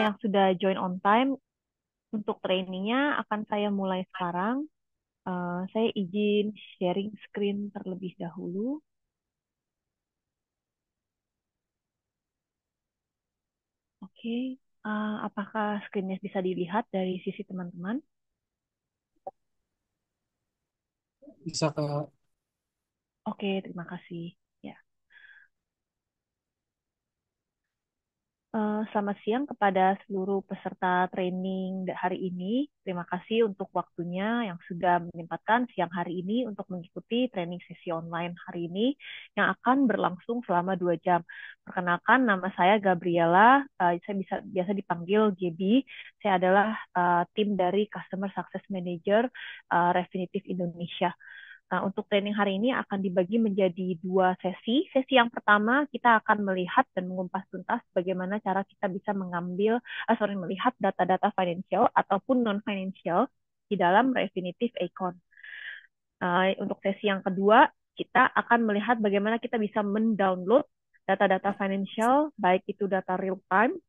yang sudah join on time, untuk trainingnya akan saya mulai sekarang. Saya izin sharing screen terlebih dahulu. Oke, apakah screen-nya bisa dilihat dari sisi teman-teman? Bisa ke Oke, terima kasih. Ya. Selamat siang kepada seluruh peserta training hari ini. Terima kasih untuk waktunya yang sudah menyempatkan siang hari ini untuk mengikuti training sesi online hari ini yang akan berlangsung selama 2 jam. Perkenalkan, nama saya Gabriela. Saya biasa dipanggil GB. Saya adalah tim dari Customer Success Manager Refinitiv Indonesia. Nah, untuk training hari ini akan dibagi menjadi 2 sesi. Sesi yang pertama kita akan melihat dan mengupas tuntas bagaimana cara kita bisa melihat data-data financial ataupun non-financial di dalam Refinitiv Econ. Untuk sesi yang kedua, kita akan melihat bagaimana kita bisa mendownload data-data financial, baik itu data real time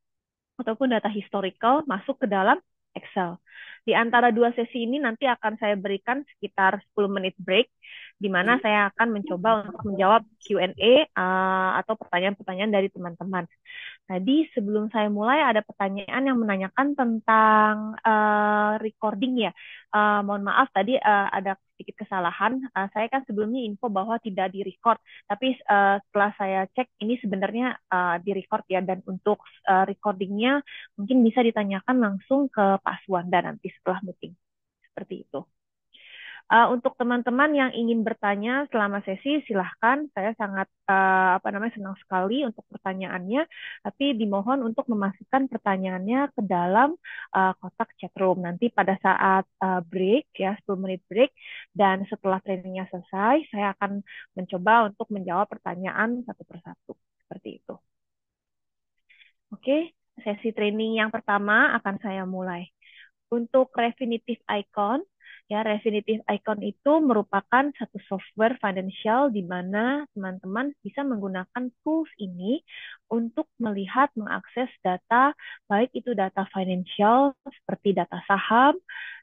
ataupun data historical masuk ke dalam Excel. Di antara 2 sesi ini nanti akan saya berikan sekitar 10 menit break, di mana saya akan mencoba untuk menjawab Q&A atau pertanyaan-pertanyaan dari teman-teman. Tadi sebelum saya mulai ada pertanyaan yang menanyakan tentang recording ya. Mohon maaf tadi ada sedikit kesalahan. Saya kan sebelumnya info bahwa tidak di-record, tapi setelah saya cek ini sebenarnya di-record ya, dan untuk recordingnya mungkin bisa ditanyakan langsung ke Pak Suwanda nanti setelah meeting. Seperti itu. Untuk teman-teman yang ingin bertanya selama sesi, silahkan. Saya sangat senang sekali untuk pertanyaannya, tapi dimohon untuk memasukkan pertanyaannya ke dalam kotak chat room. Nanti pada saat break, ya 10 menit break, dan setelah trainingnya selesai, saya akan mencoba untuk menjawab pertanyaan satu persatu. Seperti itu. Oke, sesi training yang pertama akan saya mulai. Untuk Refinitiv Icon, ya Refinitiv Icon itu merupakan satu software financial di mana teman-teman bisa menggunakan tools ini untuk melihat, mengakses data, baik itu data financial seperti data saham,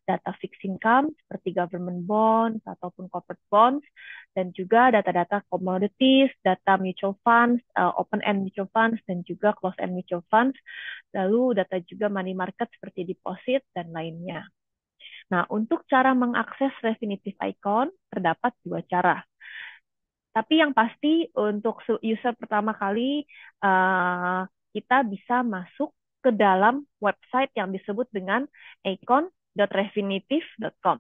data fixed income seperti government bonds ataupun corporate bonds, dan juga data-data commodities, data mutual funds, open-end mutual funds, dan juga closed-end mutual funds, lalu data juga money market seperti deposit dan lainnya. Nah, untuk cara mengakses Refinitiv Icon terdapat 2 cara. Tapi yang pasti untuk user pertama kali kita bisa masuk ke dalam website yang disebut dengan icon.refinitiv.com.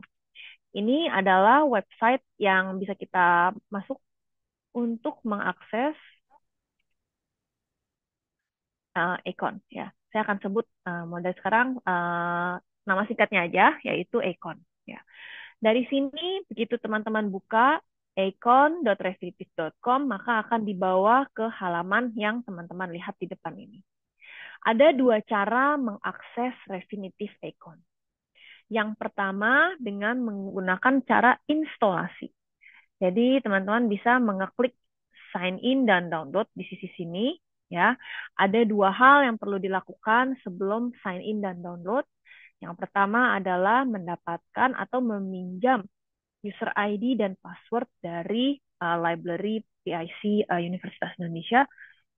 Ini adalah website yang bisa kita masuk untuk mengakses Econ ya. Saya akan sebut mulai sekarang nama singkatnya aja, yaitu Econ ya. Dari sini begitu teman-teman buka econ.refinitiv.com, maka akan dibawa ke halaman yang teman-teman lihat di depan ini. Ada 2 cara mengakses Refinitiv Econ. Yang pertama dengan menggunakan cara instalasi. Jadi teman-teman bisa mengeklik sign in dan download di sisi sini ya. Ada 2 hal yang perlu dilakukan sebelum sign in dan download. Yang pertama adalah mendapatkan atau meminjam user ID dan password dari library PIC Universitas Indonesia.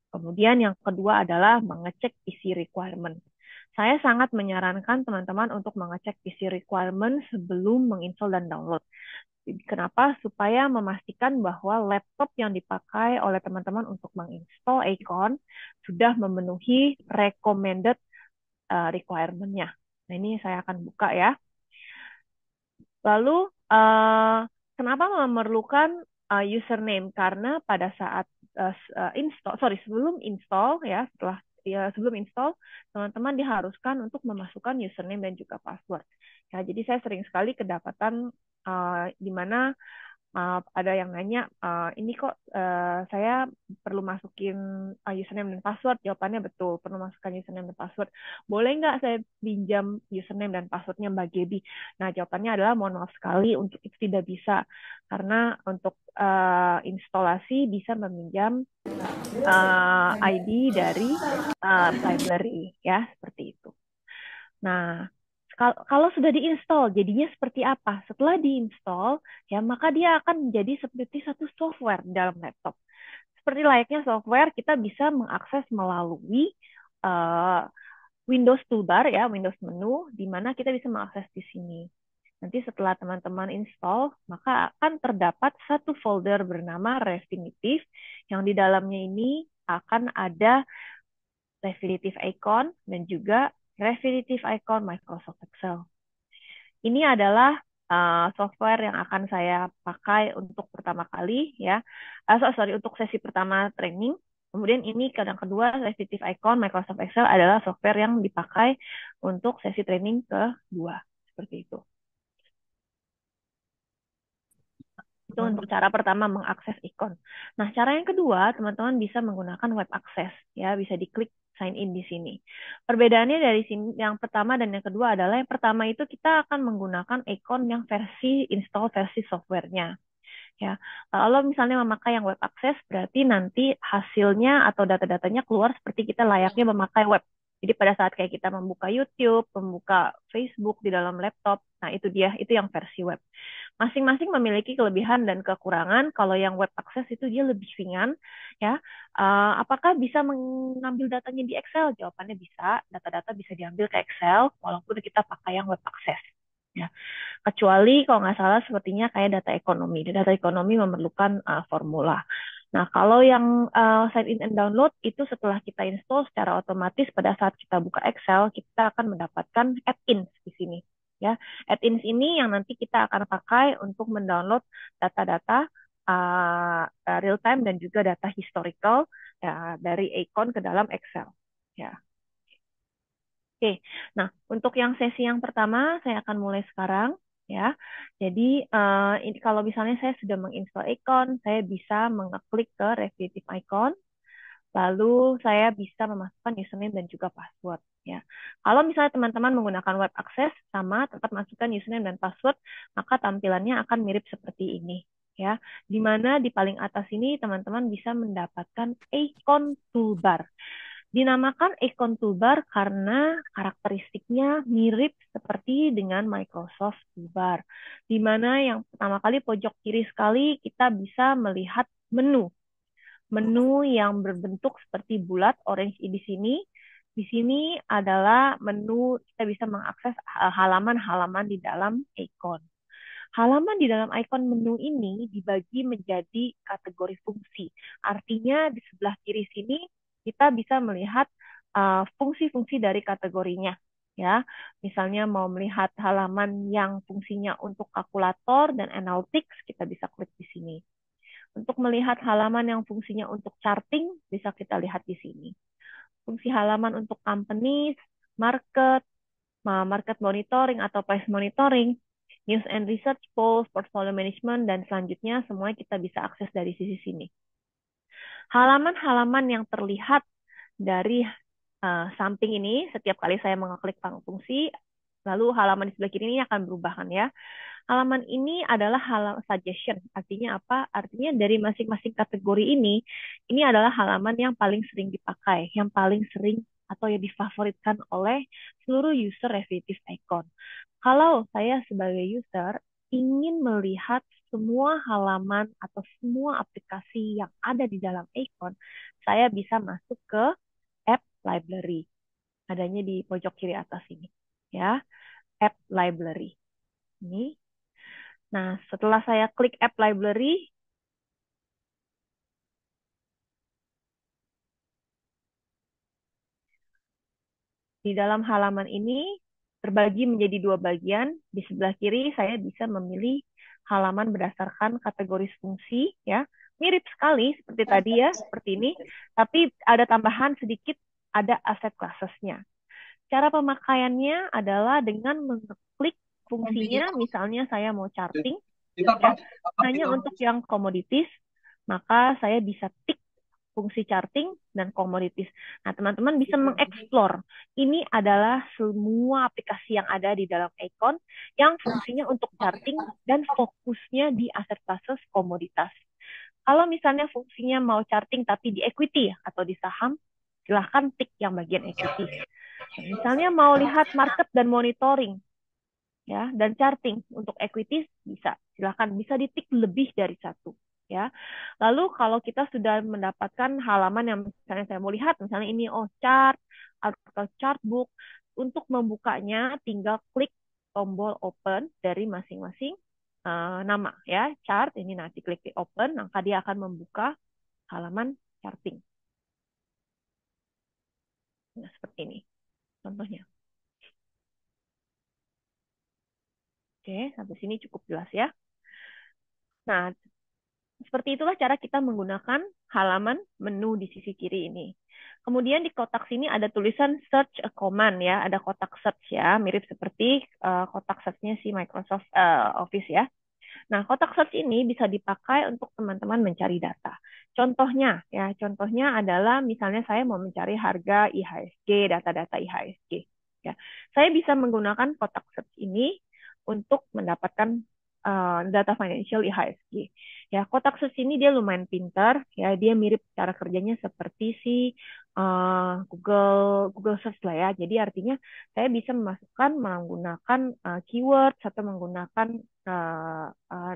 Kemudian yang kedua adalah mengecek isi requirement. Saya sangat menyarankan teman-teman untuk mengecek isi requirement sebelum menginstall dan download. Kenapa? Supaya memastikan bahwa laptop yang dipakai oleh teman-teman untuk menginstall Icon sudah memenuhi recommended requirement-nya. Nah, ini saya akan buka ya. Lalu, kenapa memerlukan username? Karena pada saat sebelum install ya, sebelum install, teman-teman diharuskan untuk memasukkan username dan juga password. Ya, jadi saya sering sekali kedapatan di mana ada yang nanya, ini kok saya perlu masukin username dan password? Jawabannya betul, perlu masukkan username dan password. Boleh nggak saya pinjam username dan passwordnya Mbak Gebi? Nah, jawabannya adalah mohon maaf sekali, untuk itu tidak bisa. Karena untuk instalasi bisa meminjam ID dari library ya, seperti itu. Nah, kalau sudah diinstal, jadinya seperti apa? Setelah diinstal, ya maka dia akan menjadi seperti satu software di dalam laptop. Seperti layaknya software, kita bisa mengakses melalui uh, Windows toolbar ya, Windows menu, di mana kita bisa mengakses di sini. Nanti setelah teman-teman install, maka akan terdapat satu folder bernama Refinitiv, yang di dalamnya ini akan ada Refinitiv Icon dan juga Refinitiv Icon Microsoft Excel. Ini adalah software yang akan saya pakai untuk pertama kali ya. Sorry, untuk sesi pertama training. Kemudian ini yang kedua, Refinitiv Icon Microsoft Excel adalah software yang dipakai untuk sesi training kedua. Seperti itu. Itu untuk cara pertama mengakses ikon. Nah, cara yang kedua, teman-teman bisa menggunakan web access. Ya, bisa diklik sign in di sini. Perbedaannya dari sini, yang pertama dan yang kedua adalah yang pertama itu kita akan menggunakan ikon yang versi install versi softwarenya. Ya, kalau misalnya memakai yang web access, berarti nanti hasilnya atau data-datanya keluar seperti kita layaknya memakai web. Jadi pada saat kayak kita membuka YouTube, membuka Facebook di dalam laptop, nah itu dia, itu yang versi web. Masing-masing memiliki kelebihan dan kekurangan. Kalau yang web access itu dia lebih ringan, ya. Apakah bisa mengambil datanya di Excel? Jawabannya bisa. Data-data bisa diambil ke Excel, walaupun kita pakai yang web access. Ya, kecuali kalau nggak salah sepertinya kayak data ekonomi. Data ekonomi memerlukan formula. Nah, kalau yang sign in and download itu setelah kita install secara otomatis pada saat kita buka Excel, kita akan mendapatkan add-ins di sini. Ya, add-ins ini yang nanti kita akan pakai untuk mendownload data-data real time dan juga data historical ya, dari Icon ke dalam Excel. Ya. Oke, nah untuk yang sesi yang pertama saya akan mulai sekarang ya. Jadi ini kalau misalnya saya sudah menginstal Icon, saya bisa mengeklik ke Refinitiv Icon, lalu saya bisa memasukkan username dan juga password ya. Kalau misalnya teman-teman menggunakan web access, sama tetap masukkan username dan password, maka tampilannya akan mirip seperti ini ya. Di mana di paling atas ini teman-teman bisa mendapatkan icon toolbar. Dinamakan icon toolbar karena karakteristiknya mirip seperti dengan Microsoft Toolbar, di mana yang pertama kali pojok kiri sekali kita bisa melihat menu. Menu yang berbentuk seperti bulat orange di sini. Di sini adalah menu kita bisa mengakses halaman-halaman di dalam icon. Halaman di dalam icon menu ini dibagi menjadi kategori fungsi. Artinya di sebelah kiri sini kita bisa melihat fungsi-fungsi dari kategorinya. Ya, misalnya mau melihat halaman yang fungsinya untuk kalkulator dan analytics, kita bisa klik di sini. Untuk melihat halaman yang fungsinya untuk charting, bisa kita lihat di sini. Fungsi halaman untuk companies, market, market monitoring atau price monitoring, news and research, polls, portfolio management, dan selanjutnya semuanya kita bisa akses dari sisi sini. Halaman-halaman yang terlihat dari samping ini, setiap kali saya mengeklik fungsi, lalu halaman di sebelah kiri ini akan berubah kan ya. Halaman ini adalah halaman suggestion. Artinya apa? Artinya dari masing-masing kategori ini adalah halaman yang paling sering dipakai, yang paling sering atau yang difavoritkan oleh seluruh user Refinitiv Icon. Kalau saya sebagai user ingin melihat semua halaman atau semua aplikasi yang ada di dalam Icon, saya bisa masuk ke App Library. Adanya di pojok kiri atas ini. Ya, App Library. Ini. Nah, setelah saya klik App Library, di dalam halaman ini terbagi menjadi dua bagian. Di sebelah kiri saya bisa memilih halaman berdasarkan kategori fungsi, ya. Mirip sekali seperti tadi ya, seperti ini. Tapi ada tambahan sedikit, ada aset classes-nya. Cara pemakaiannya adalah dengan mengklik fungsinya, misalnya saya mau charting, ya, hanya untuk yang commodities, maka saya bisa tik fungsi charting dan komoditis. Nah, teman-teman bisa mengeksplor. Ini adalah semua aplikasi yang ada di dalam Icon yang fungsinya untuk charting dan fokusnya di aset classes komoditas. Kalau misalnya fungsinya mau charting tapi di equity atau di saham, silahkan tik yang bagian equity. Nah, misalnya mau lihat market dan monitoring, ya, dan charting untuk equities bisa, silahkan bisa ditik lebih dari satu, ya. Lalu kalau kita sudah mendapatkan halaman yang misalnya saya mau lihat, misalnya ini chart atau chart book, untuk membukanya tinggal klik tombol open dari masing-masing nama, ya, chart ini, nanti klik di open, maka dia akan membuka halaman charting. Nah, seperti ini contohnya. Oke, sampai sini cukup jelas ya. Nah, seperti itulah cara kita menggunakan halaman menu di sisi kiri ini. Kemudian di kotak sini ada tulisan search a command, ya, ada kotak search, ya, mirip seperti kotak search-nya si Microsoft Office, ya. Nah, kotak search ini bisa dipakai untuk teman-teman mencari data. Contohnya, ya, contohnya adalah misalnya saya mau mencari harga IHSG, data-data IHSG. Ya, saya bisa menggunakan kotak search ini untuk mendapatkan data financial IHSG. Ya, kotak search ini dia lumayan pintar, ya, dia mirip cara kerjanya seperti si Google Search lah, ya. Jadi artinya saya bisa memasukkan menggunakan keyword atau menggunakan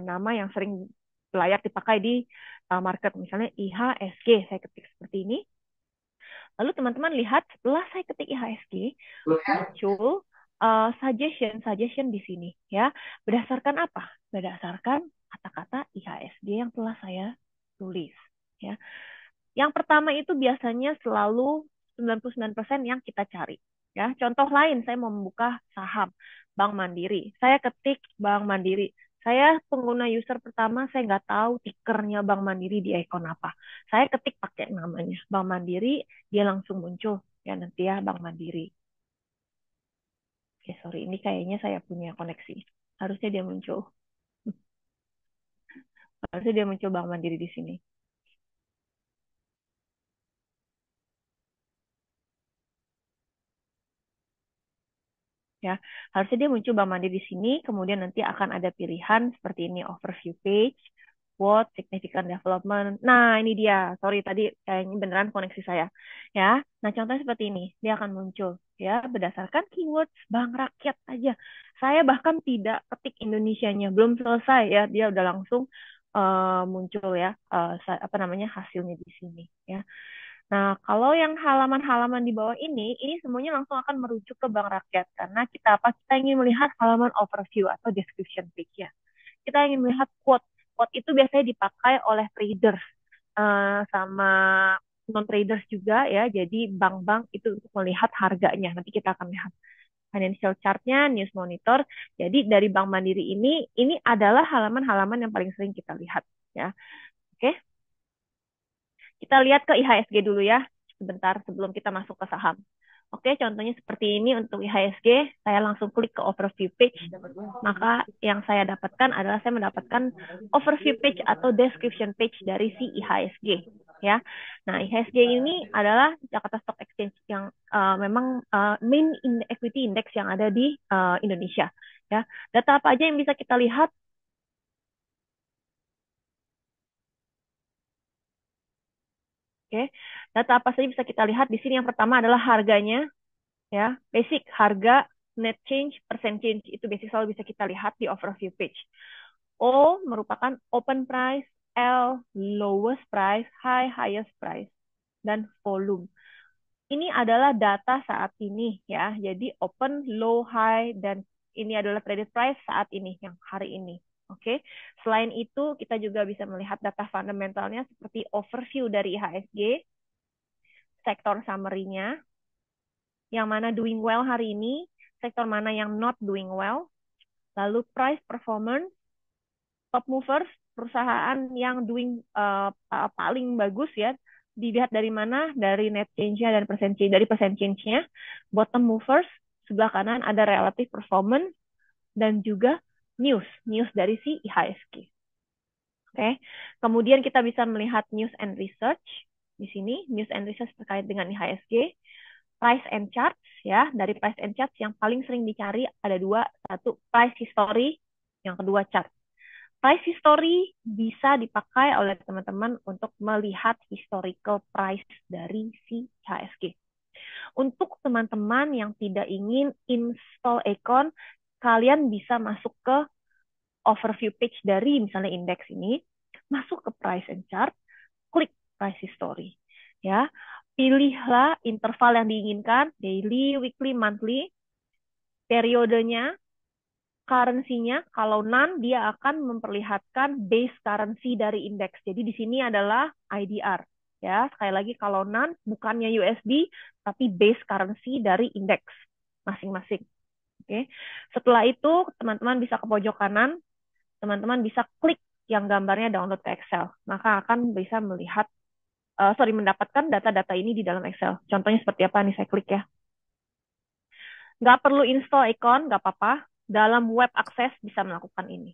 nama yang sering layak dipakai di market, misalnya IHSG, saya ketik seperti ini. Lalu teman-teman lihat setelah saya ketik IHSG muncul suggestion di sini, ya. Berdasarkan apa? Berdasarkan kata-kata IHSG yang telah saya tulis, ya. Yang pertama itu biasanya selalu 99% yang kita cari. Ya, contoh lain, saya mau membuka saham Bank Mandiri. Saya ketik Bank Mandiri. Saya pengguna user pertama, saya nggak tahu tikernya Bank Mandiri di ikon apa. Saya ketik pakai namanya Bank Mandiri, dia langsung muncul. Ya, nanti ya Bank Mandiri. Oke, sorry, ini kayaknya saya punya koneksi. Harusnya dia muncul. Harusnya dia muncul Bank Mandiri di sini. Ya, harusnya dia muncul Bank Mandiri di sini, kemudian nanti akan ada pilihan seperti ini, overview page, what, significant development. Nah, ini dia. Sorry, tadi kayaknya beneran koneksi saya. Ya, nah contohnya seperti ini, dia akan muncul, ya, berdasarkan keywords Bank Rakyat aja. Saya bahkan tidak ketik Indonesianya, belum selesai, ya, dia udah langsung muncul, ya, apa namanya, hasilnya di sini, ya. Nah, kalau yang halaman-halaman di bawah ini semuanya langsung akan merujuk ke Bank Rakyat karena kita apa? Kita ingin melihat halaman overview atau description page, ya. Kita ingin melihat quote. Quote itu biasanya dipakai oleh traders sama non-traders juga, ya. Jadi bank-bank itu untuk melihat harganya. Nanti kita akan lihat financial chart-nya, news monitor. Jadi dari Bank Mandiri ini adalah halaman-halaman yang paling sering kita lihat, ya. Oke. Kita lihat ke IHSG dulu, ya, sebentar sebelum kita masuk ke saham. Oke, contohnya seperti ini untuk IHSG, saya langsung klik ke overview page, maka yang saya dapatkan adalah saya mendapatkan overview page atau description page dari si IHSG, ya. Nah, IHSG ini adalah Jakarta Stock Exchange yang memang main equity index yang ada di Indonesia, ya. Data apa aja yang bisa kita lihat? Oke, data apa saja bisa kita lihat di sini? Yang pertama adalah harganya, ya, basic harga, net change, percent change, itu basic selalu bisa kita lihat di overview page. O merupakan open price, L lowest price, high highest price, dan volume. Ini adalah data saat ini, ya. Jadi open, low, high, dan ini adalah traded price saat ini, yang hari ini. Oke. Selain itu, kita juga bisa melihat data fundamentalnya seperti overview dari IHSG, sektor summary-nya, yang mana doing well hari ini, sektor mana yang not doing well, lalu price performance, top movers, perusahaan yang doing paling bagus, ya, dilihat dari mana, dari net change-nya dan percentage dari percent change-nya. Bottom movers, sebelah kanan ada relative performance dan juga news dari si IHSG. Oke. Kemudian kita bisa melihat news and research di sini, news and research terkait dengan IHSG. Price and charts, ya, dari price and charts yang paling sering dicari ada dua, satu price history, yang kedua chart. Price history bisa dipakai oleh teman-teman untuk melihat historical price dari si IHSG. Untuk teman-teman yang tidak ingin install Econ, kalian bisa masuk ke overview page dari misalnya indeks ini, masuk ke price and chart, klik price history. Ya, pilihlah interval yang diinginkan, daily, weekly, monthly, periodenya, currency-nya. Kalau none, dia akan memperlihatkan base currency dari indeks. Jadi di sini adalah IDR. Ya, sekali lagi kalau none bukannya USD tapi base currency dari indeks masing-masing. Oke. Setelah itu, teman-teman bisa ke pojok kanan, teman-teman bisa klik yang gambarnya download ke Excel. Maka akan bisa melihat mendapatkan data-data ini di dalam Excel. Contohnya seperti apa nih, saya klik ya. Nggak perlu install Icon, nggak apa-apa. Dalam web akses bisa melakukan ini.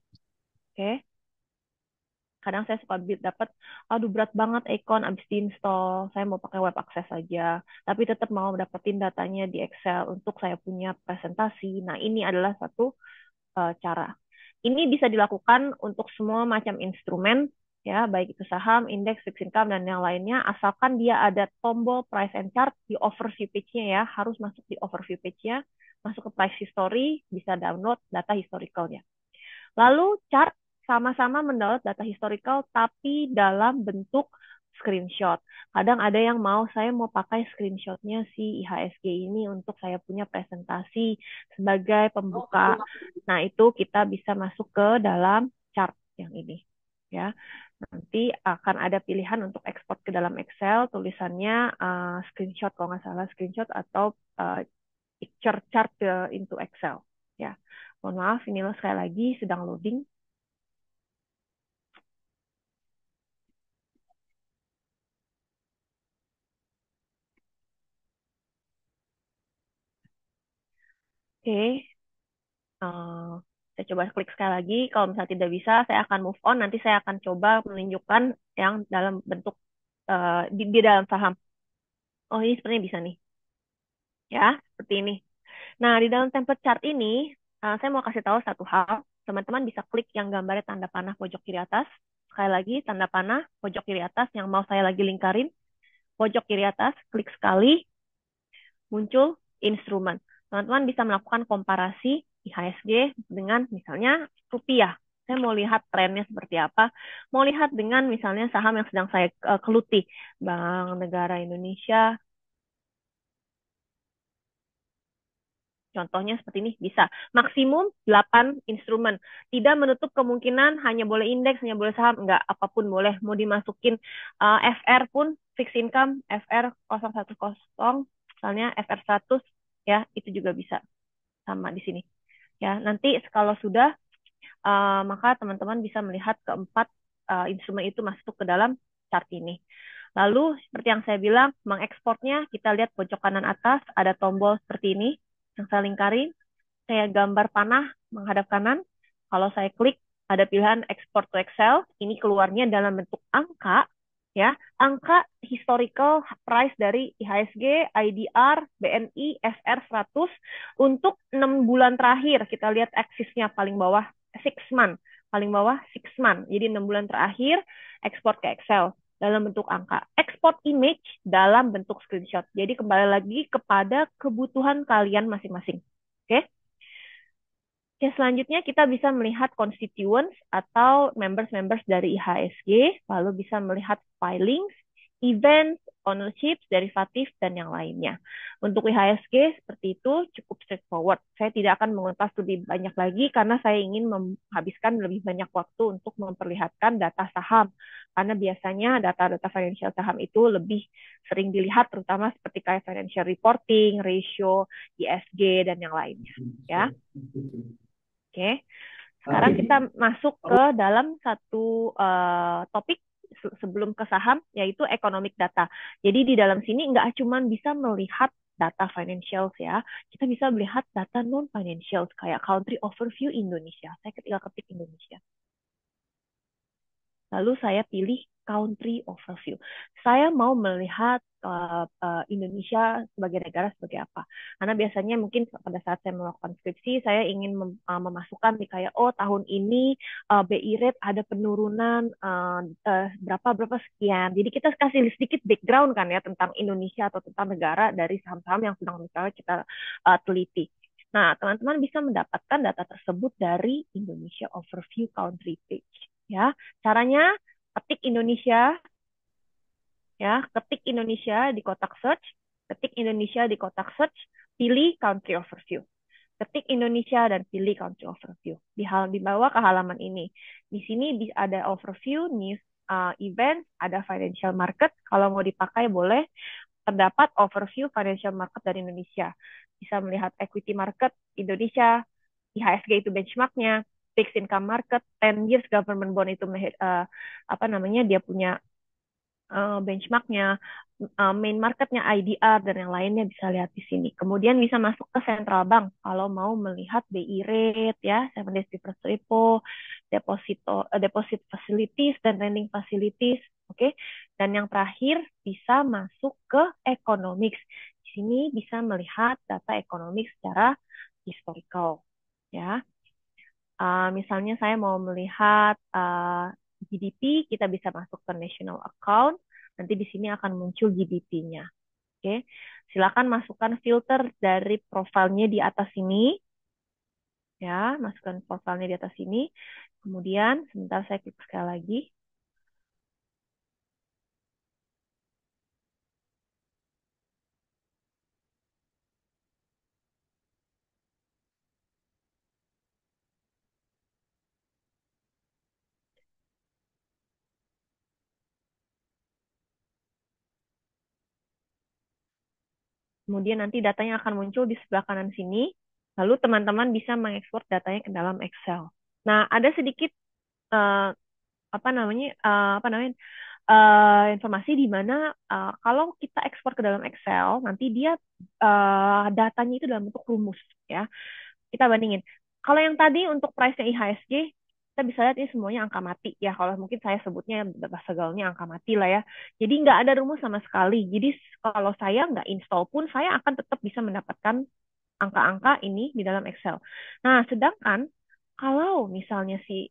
Oke. Kadang saya suka dapat, aduh berat banget Icon abis diinstal, saya mau pakai web akses saja, tapi tetap mau dapetin datanya di Excel untuk saya punya presentasi. Nah, ini adalah satu cara. Ini bisa dilakukan untuk semua macam instrumen, ya, baik itu saham, indeks, fixed income, dan yang lainnya, asalkan dia ada tombol price and chart di overview page-nya ya, harus masuk di overview page-nya, masuk ke price history, bisa download data historicalnya. Lalu chart sama-sama mendownload data historical tapi dalam bentuk screenshot. Kadang ada yang saya mau pakai screenshotnya si IHSG ini untuk saya punya presentasi sebagai pembuka. Nah, itu kita bisa masuk ke dalam chart yang ini. Ya, nanti akan ada pilihan untuk ekspor ke dalam Excel, tulisannya screenshot kalau nggak salah, screenshot atau picture chart into Excel. Ya, mohon maaf, ini sekali lagi sedang loading. Oke, saya coba klik sekali lagi. Kalau misalnya tidak bisa, saya akan move on. Nanti saya akan coba menunjukkan yang dalam bentuk di dalam saham. Oh, ini sepertinya bisa nih. Ya, seperti ini. Nah, di dalam template chart ini, saya mau kasih tahu satu hal. Teman-teman bisa klik yang gambarnya tanda panah pojok kiri atas. Sekali lagi, tanda panah pojok kiri atas yang mau saya lagi lingkarin. Pojok kiri atas, klik sekali, muncul instrumen. Teman-teman bisa melakukan komparasi IHSG dengan misalnya rupiah. Saya mau lihat trennya seperti apa. Mau lihat dengan misalnya saham yang sedang saya keluti. Bank Negara Indonesia. Contohnya seperti ini, bisa. Maksimum 8 instrumen. Tidak menutup kemungkinan hanya boleh indeks, hanya boleh saham. Enggak, apapun boleh. Mau dimasukin FR pun, fixed income, FR 010, misalnya FR 100, ya, itu juga bisa. Sama di sini. Ya, nanti kalau sudah, maka teman-teman bisa melihat keempat instrumen itu masuk ke dalam chart ini. Lalu, seperti yang saya bilang, mengekspornya, kita lihat pojok kanan atas, ada tombol seperti ini, yang saya lingkarin, saya gambar panah menghadap kanan. Kalau saya klik, ada pilihan export to Excel. Ini keluarnya dalam bentuk angka, ya, angka historical price dari IHSG, IDR, BNI, FR 100 untuk 6 bulan terakhir. Kita lihat aksisnya paling bawah 6 month, paling bawah 6 month. Jadi 6 bulan terakhir ekspor ke Excel dalam bentuk angka. Export image dalam bentuk screenshot. Jadi kembali lagi kepada kebutuhan kalian masing-masing. Oke? Oke, selanjutnya kita bisa melihat constituents atau members-members dari IHSG, lalu bisa melihat filings, events, ownership, derivatif, dan yang lainnya. Untuk IHSG seperti itu cukup straightforward. Saya tidak akan mengupas lebih banyak lagi karena saya ingin menghabiskan lebih banyak waktu untuk memperlihatkan data saham. Karena biasanya data-data financial saham itu lebih sering dilihat, terutama seperti kayak financial reporting, ratio, ISG, dan yang lainnya. Ya. Oke, sekarang kita masuk ke dalam satu topik sebelum ke saham, yaitu economic data. Jadi di dalam sini nggak cuma bisa melihat data financials ya, kita bisa melihat data non-financials kayak country overview Indonesia. Saya ketika ketik Indonesia. Lalu saya pilih country overview. Saya mau melihat Indonesia sebagai negara sebagai apa. Karena biasanya mungkin pada saat saya melakukan skripsi, saya ingin memasukkan nih kayak, oh tahun ini BI rate ada penurunan berapa berapa sekian. Jadi kita kasih sedikit background kan ya tentang Indonesia atau tentang negara dari saham-saham yang sedang misalnya kita teliti. Nah, teman-teman bisa mendapatkan data tersebut dari Indonesia Overview Country Page. Ya, caranya ketik Indonesia, ya, ketik Indonesia di kotak search, ketik Indonesia di kotak search, pilih Country Overview. Ketik Indonesia dan pilih Country Overview. Di bawah ke halaman ini. Di sini ada overview, news, event, ada financial market. Kalau mau dipakai boleh. Terdapat overview financial market dari Indonesia. Bisa melihat equity market Indonesia, IHSG itu benchmarknya, fixed income market, 10 years government bond itu apa namanya dia punya benchmarknya, main marketnya IDR dan yang lainnya bisa lihat di sini. Kemudian bisa masuk ke central bank kalau mau melihat BI rate ya, 7 days reverse repo, deposit facilities dan lending facilities, oke. Dan yang terakhir bisa masuk ke economics. Di sini bisa melihat data ekonomi secara historical ya. Misalnya saya mau melihat GDP, kita bisa masuk ke national account. Nanti di sini akan muncul GDP-nya. Oke, silakan masukkan filter dari profilnya di atas ini. Ya, masukkan profilnya di atas ini. Kemudian, sebentar saya klik sekali lagi. Kemudian nanti datanya akan muncul di sebelah kanan sini. Lalu teman-teman bisa mengekspor datanya ke dalam Excel. Nah, ada sedikit uh, informasi di mana kalau kita ekspor ke dalam Excel, nanti dia datanya itu dalam bentuk rumus ya. Kita bandingin. Kalau yang tadi untuk price-nya IHSG, kita bisa lihat ini semuanya angka mati ya. Kalau mungkin saya sebutnya bahasa gaulnya angka mati lah ya. Jadi nggak ada rumus sama sekali. Jadi kalau saya nggak install pun, saya akan tetap bisa mendapatkan angka-angka ini di dalam Excel. Nah, sedangkan kalau misalnya si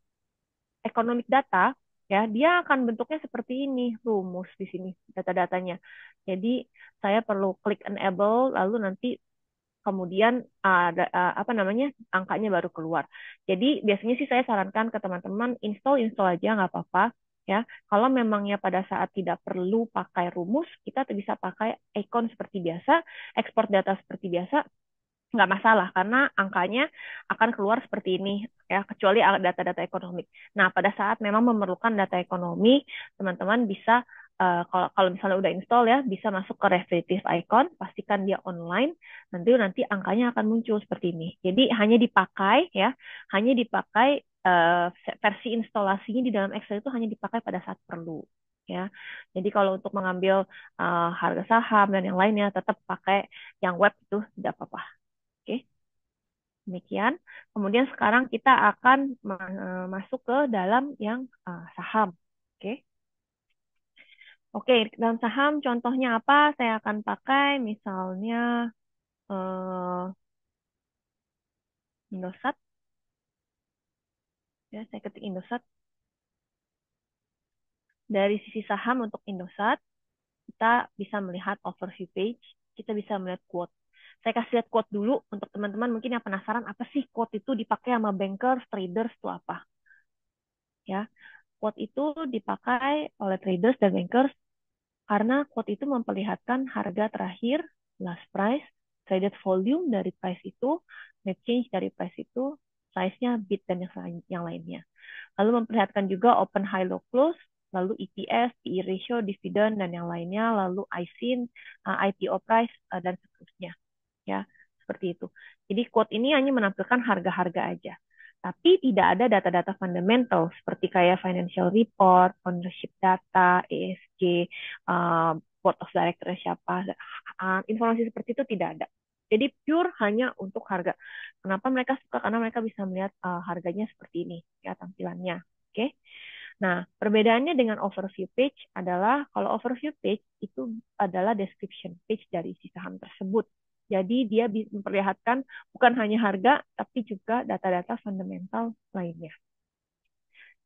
economic data, ya dia akan bentuknya seperti ini, rumus di sini data-datanya. Jadi saya perlu klik enable, lalu nanti kemudian apa namanya angkanya baru keluar. Jadi biasanya sih saya sarankan ke teman-teman install aja nggak apa-apa ya. Kalau memangnya pada saat tidak perlu pakai rumus, kita bisa pakai icon seperti biasa, ekspor data seperti biasa, nggak masalah karena angkanya akan keluar seperti ini ya, kecuali data-data ekonomi. Nah, pada saat memang memerlukan data ekonomi, teman-teman bisa kalau misalnya udah install ya, bisa masuk ke reflective icon, pastikan dia online, nanti angkanya akan muncul seperti ini. Jadi hanya dipakai ya, hanya dipakai versi instalasinya di dalam Excel itu hanya dipakai pada saat perlu ya. Jadi kalau untuk mengambil harga saham dan yang lainnya tetap pakai yang web itu tidak apa-apa. Oke, demikian. Kemudian sekarang kita akan masuk ke dalam yang saham. Oke. Oke, dalam saham contohnya apa? Saya akan pakai misalnya Indosat. Ya, saya ketik Indosat. Dari sisi saham untuk Indosat, kita bisa melihat overview page. Kita bisa melihat quote. Saya kasih lihat quote dulu untuk teman-teman mungkin yang penasaran apa sih quote itu dipakai sama bankers, traders itu apa? Ya, quote itu dipakai oleh traders dan bankers karena quote itu memperlihatkan harga terakhir, last price, traded volume dari price itu, net change dari price itu, size-nya, bid, dan yang lainnya. Lalu memperlihatkan juga open, high, low, close, lalu EPS, PE ratio, dividen, dan yang lainnya, lalu ISIN, IPO price, dan seterusnya. Ya, seperti itu. Jadi quote ini hanya menampilkan harga-harga aja. Tapi tidak ada data-data fundamental seperti kayak financial report, ownership data, ESG, board of director siapa, informasi seperti itu tidak ada. Jadi pure hanya untuk harga. Kenapa mereka suka? Karena mereka bisa melihat harganya seperti ini, ya tampilannya. Oke. Nah, perbedaannya dengan overview page adalah kalau overview page itu adalah description page dari si saham tersebut. Jadi dia bisa memperlihatkan bukan hanya harga, tapi juga data-data fundamental lainnya.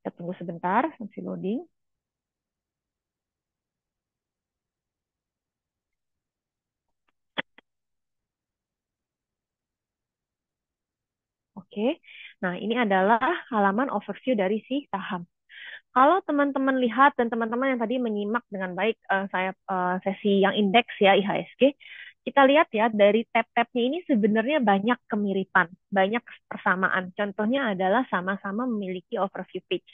Kita tunggu sebentar, masih loading. Oke, nah ini adalah halaman overview dari si saham. Kalau teman-teman lihat dan teman-teman yang tadi menyimak dengan baik saya sesi yang indeks ya IHSG, kita lihat ya dari tab-tabnya ini sebenarnya banyak kemiripan, banyak persamaan. Contohnya adalah sama-sama memiliki overview page,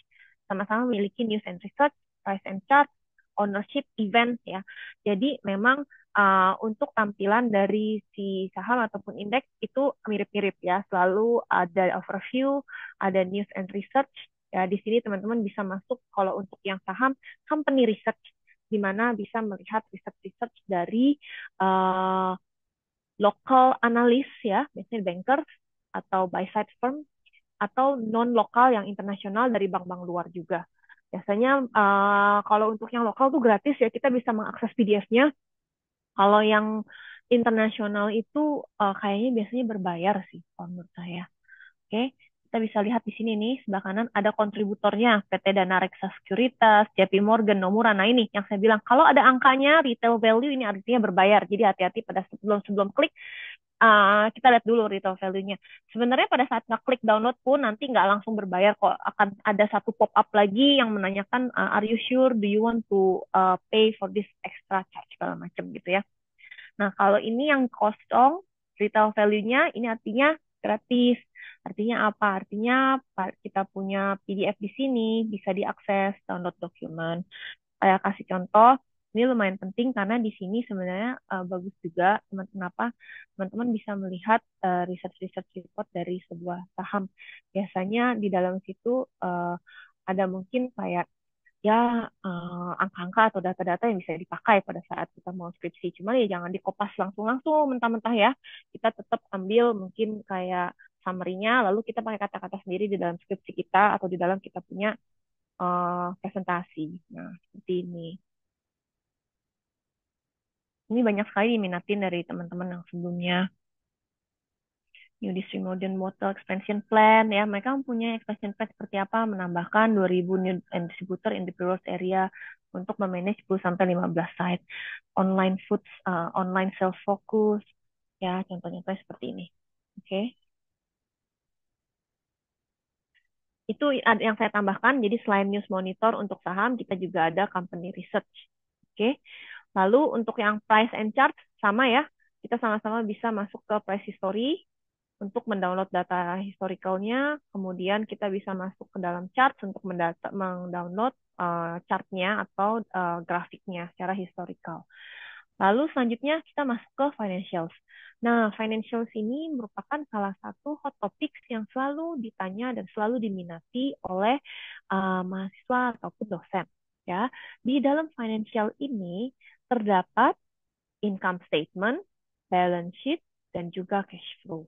sama-sama memiliki news and research, price and chart, ownership, event ya. Jadi memang untuk tampilan dari si saham ataupun indeks itu mirip-mirip ya, selalu ada overview, ada news and research. Ya, di sini teman-teman bisa masuk kalau untuk yang saham company research, di mana bisa melihat research-research dari uh, local analis ya, biasanya bankers atau buy side firm atau non lokal yang internasional dari bank-bank luar juga. Biasanya kalau untuk yang lokal tuh gratis ya, kita bisa mengakses PDF-nya. Kalau yang internasional itu kayaknya biasanya berbayar sih kalau menurut saya. Oke, kita bisa lihat di sini nih, sebelah kanan ada kontributornya, PT Dana Reksa Sekuritas, JP Morgan, Nomura. Nah ini yang saya bilang, kalau ada angkanya retail value ini artinya berbayar. Jadi hati-hati pada sebelum klik, kita lihat dulu retail value-nya. Sebenarnya pada saat ngeklik download pun nanti nggak langsung berbayar kok. Akan ada satu pop-up lagi yang menanyakan, are you sure, do you want to pay for this extra charge, segala macam gitu ya. Nah, kalau ini yang kosong, retail value-nya ini artinya gratis. Artinya apa? Artinya kita punya PDF di sini, bisa diakses, download dokumen. Saya kasih contoh, ini lumayan penting karena di sini sebenarnya bagus juga. Kenapa? Teman-teman bisa melihat research-research report dari sebuah saham. Biasanya di dalam situ ada mungkin kayak ya angka-angka atau data-data yang bisa dipakai pada saat kita mau skripsi. Cuma ya jangan dikopas langsung-langsung mentah-mentah ya. Kita tetap ambil mungkin kayak summary-nya, lalu kita pakai kata-kata sendiri di dalam skripsi kita atau di dalam kita punya presentasi. Nah, seperti ini. Ini banyak sekali diminatin dari teman-teman yang sebelumnya. New District Modern Model Expansion Plan ya, mereka mempunyai expansion plan seperti apa, menambahkan 2000 new distributor in the growth area untuk memanage 10 sampai 15 site, online foods, online sales focus ya, contohnya seperti ini. Oke. Okay. Itu yang saya tambahkan, jadi selain news monitor untuk saham, kita juga ada company research. Oke. Okay. Lalu untuk yang price and chart sama ya, kita sama-sama bisa masuk ke price history untuk mendownload data historicalnya, kemudian kita bisa masuk ke dalam chart untuk mendownload chartnya atau grafiknya secara historical. Lalu selanjutnya kita masuk ke financials. Nah, financials ini merupakan salah satu hot topics yang selalu ditanya dan selalu diminati oleh mahasiswa ataupun dosen. Ya, di dalam financial ini terdapat income statement, balance sheet, dan juga cash flow.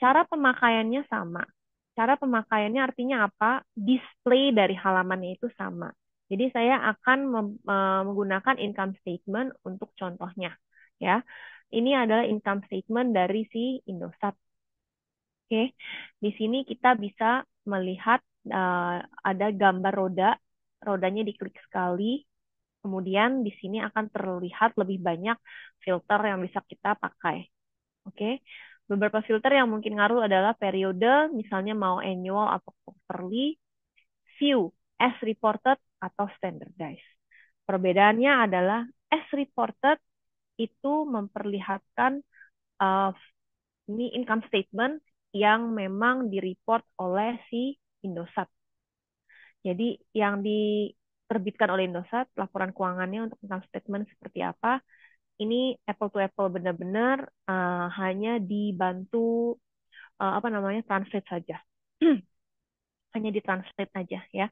Cara pemakaiannya sama. Cara pemakaiannya artinya apa? Display dari halamannya itu sama. Jadi saya akan menggunakan income statement untuk contohnya. Ya, ini adalah income statement dari si Indosat. Oke, di sini kita bisa melihat ada gambar roda, rodanya diklik sekali, kemudian di sini akan terlihat lebih banyak filter yang bisa kita pakai. Oke, beberapa filter yang mungkin ngaruh adalah periode, misalnya mau annual atau quarterly, view, as reported atau standardized. Perbedaannya adalah as reported itu memperlihatkan ini income statement yang memang direport oleh si Indosat. Jadi yang diterbitkan oleh Indosat, laporan keuangannya untuk income statement seperti apa, ini apple to apple benar-benar hanya dibantu apa namanya translate saja. Hanya ditranslate aja ya.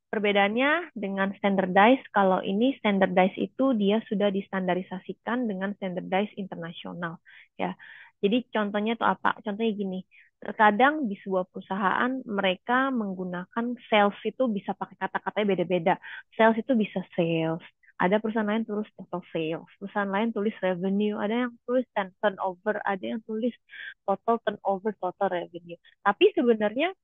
Perbedaannya dengan standardized, kalau ini standardized itu dia sudah distandarisasikan dengan standardized internasional ya. Jadi contohnya itu apa? Contohnya gini, Terkadang di sebuah perusahaan mereka menggunakan sales itu bisa pakai kata-katanya beda-beda. Sales itu bisa sales. Ada perusahaan lain tulis total sales, perusahaan lain tulis revenue, ada yang tulis turnover, ada yang tulis total turnover, total revenue. Tapi sebenarnya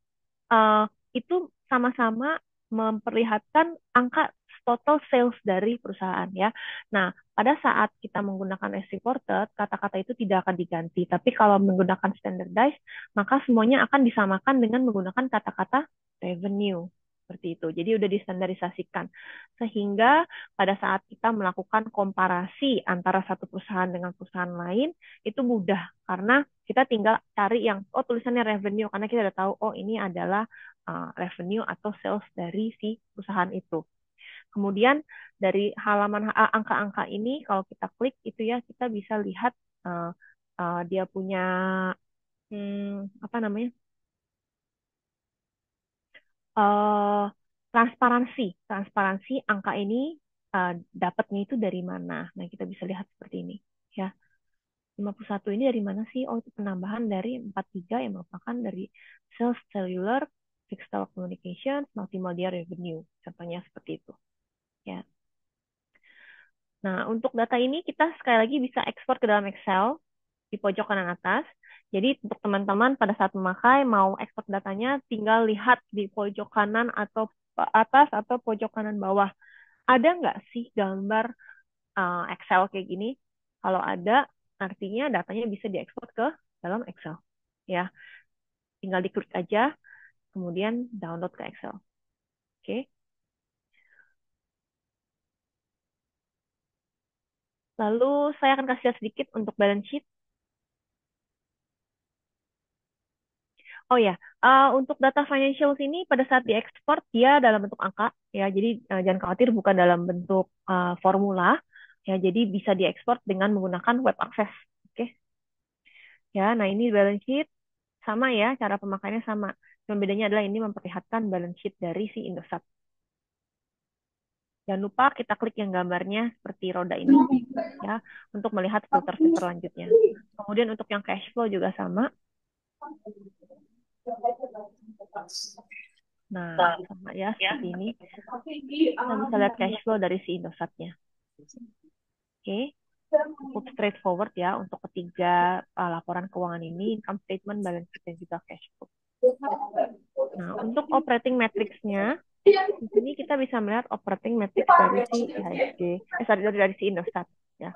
eh, itu sama-sama memperlihatkan angka total sales dari perusahaan ya. Nah, pada saat kita menggunakan as reported, kata-kata itu tidak akan diganti. Tapi kalau menggunakan standardized, maka semuanya akan disamakan dengan menggunakan kata-kata revenue. Seperti itu. Jadi udah distandarisasikan. Sehingga pada saat kita melakukan komparasi antara satu perusahaan dengan perusahaan lain, itu mudah. Karena kita tinggal cari yang, oh tulisannya revenue, karena kita udah tahu, oh ini adalah revenue atau sales dari si perusahaan itu. Kemudian dari halaman angka-angka ini, kalau kita klik itu ya, kita bisa lihat uh, dia punya apa namanya uh, transparansi, transparansi angka ini dapatnya itu dari mana. Nah kita bisa lihat seperti ini, ya. 51 ini dari mana sih? Oh, itu penambahan dari 43 yang merupakan dari sales cellular, fixed telecommunications, multimedia revenue. Contohnya seperti itu. Ya. Nah, untuk data ini kita sekali lagi bisa ekspor ke dalam Excel di pojok kanan atas. Jadi untuk teman-teman pada saat memakai mau ekspor datanya tinggal lihat di pojok kanan atau atas atau pojok kanan bawah. Ada nggak sih gambar Excel kayak gini? Kalau ada, artinya datanya bisa diekspor ke dalam Excel. Ya, tinggal diklik aja, kemudian download ke Excel. Oke. Lalu saya akan kasih lihat sedikit untuk balance sheet. Oh ya, untuk data financials ini pada saat diekspor dia dalam bentuk angka ya. Jadi jangan khawatir bukan dalam bentuk formula ya. Jadi bisa diekspor dengan menggunakan web access. Oke. Ya, nah ini balance sheet sama ya, cara pemakaiannya sama. Cuma bedanya adalah ini memperlihatkan balance sheet dari si Indosat. Jangan lupa kita klik yang gambarnya seperti roda ini ya untuk melihat filter-filter lanjutnya. Kemudian untuk yang cash flow juga sama. Nah, sama ya seperti ini. Kita bisa lihat cash flow dari si Indosatnya. Oke, cukup straightforward ya untuk ketiga laporan keuangan ini, income statement, balance sheet, dan juga cash flow. Nah, untuk operating matrix-nya, di sini kita bisa melihat operating matrix dari si IHSG, dari si Indosat ya.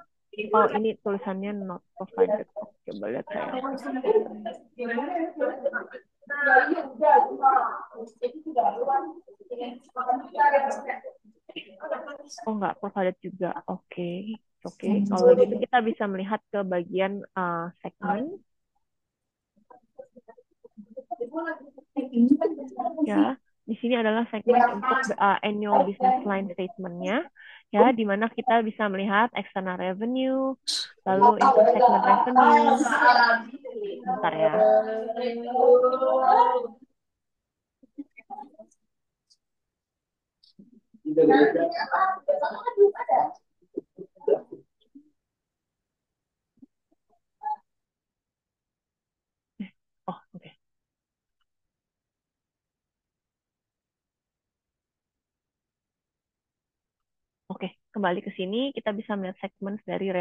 Oh, ini tulisannya not provided. Oh, coba lihat saya angkat. Oh, nggak provided juga. Oke. Oke, kalau gitu kita bisa melihat ke bagian segmen. Ya, di sini adalah segmen untuk annual business line statement-nya, ya, di mana kita bisa melihat external revenue, lalu intersegment revenue. Bentar ya. Oh, oke. Oke, kembali ke sini kita bisa melihat segmen dari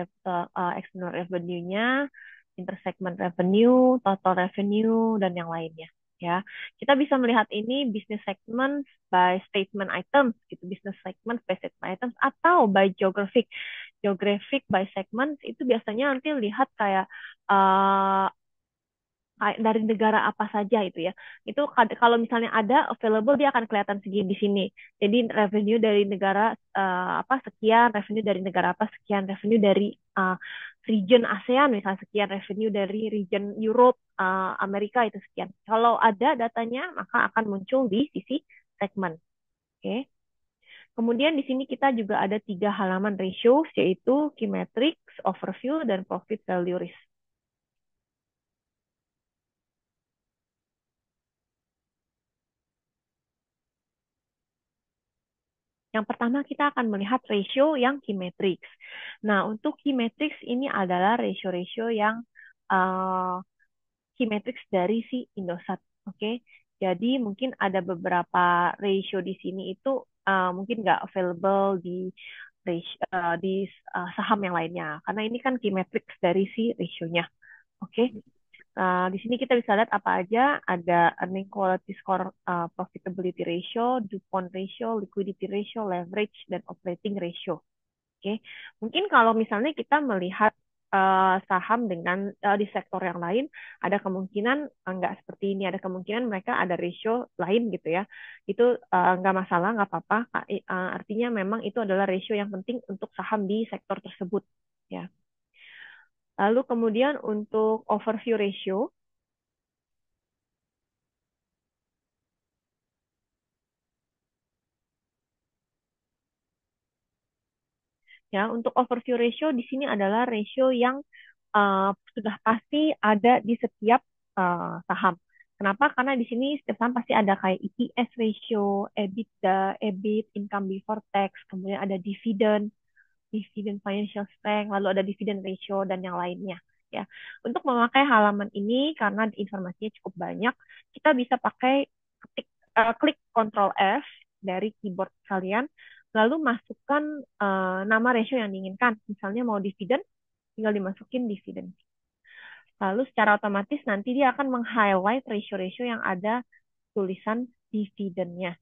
external revenue-nya, intersegment revenue, total revenue, dan yang lainnya. Ya, kita bisa melihat ini business segment by statement items, gitu, business segment by statement items, atau by geographic. Geographic by segment itu biasanya nanti lihat kayak uh, dari negara apa saja itu ya. Itu kalau misalnya ada available dia akan kelihatan segini di sini. Jadi revenue dari negara apa sekian, revenue dari negara apa sekian, revenue dari region ASEAN misalnya sekian, revenue dari region Europe, Amerika itu sekian. Kalau ada datanya maka akan muncul di sisi segmen. Oke. Kemudian di sini kita juga ada 3 halaman ratio yaitu key metrics, overview, dan profit value risk. Yang pertama kita akan melihat ratio yang key matrix. Nah, untuk key matrix ini adalah ratio-ratio yang uh, key metrics dari si Indosat. Oke, jadi mungkin ada beberapa ratio di sini itu mungkin nggak available di saham yang lainnya, karena ini kan key metrics dari si ratio-nya. Oke, di sini kita bisa lihat apa aja, ada earning quality score, profitability ratio, DuPont ratio, liquidity ratio, leverage, dan operating ratio. Oke, mungkin kalau misalnya kita melihat saham dengan di sektor yang lain, ada kemungkinan nggak seperti ini, ada kemungkinan mereka ada ratio lain gitu ya. Itu nggak masalah, nggak apa-apa. Artinya memang itu adalah ratio yang penting untuk saham di sektor tersebut. Ya. Lalu kemudian untuk overview ratio, ya untuk overview ratio di sini adalah ratio yang sudah pasti ada di setiap saham. Kenapa? Karena di sini setiap saham pasti ada kayak EPS ratio, EBITDA, EBIT, income before tax, kemudian ada dividen, dividen financial strength, lalu ada dividen ratio dan yang lainnya. Ya, untuk memakai halaman ini karena informasinya cukup banyak, kita bisa pakai klik Ctrl F dari keyboard kalian, lalu masukkan nama ratio yang diinginkan. Misalnya mau dividen, tinggal dimasukin dividen. Lalu secara otomatis nanti dia akan meng-highlight ratio-ratio yang ada tulisan dividennya.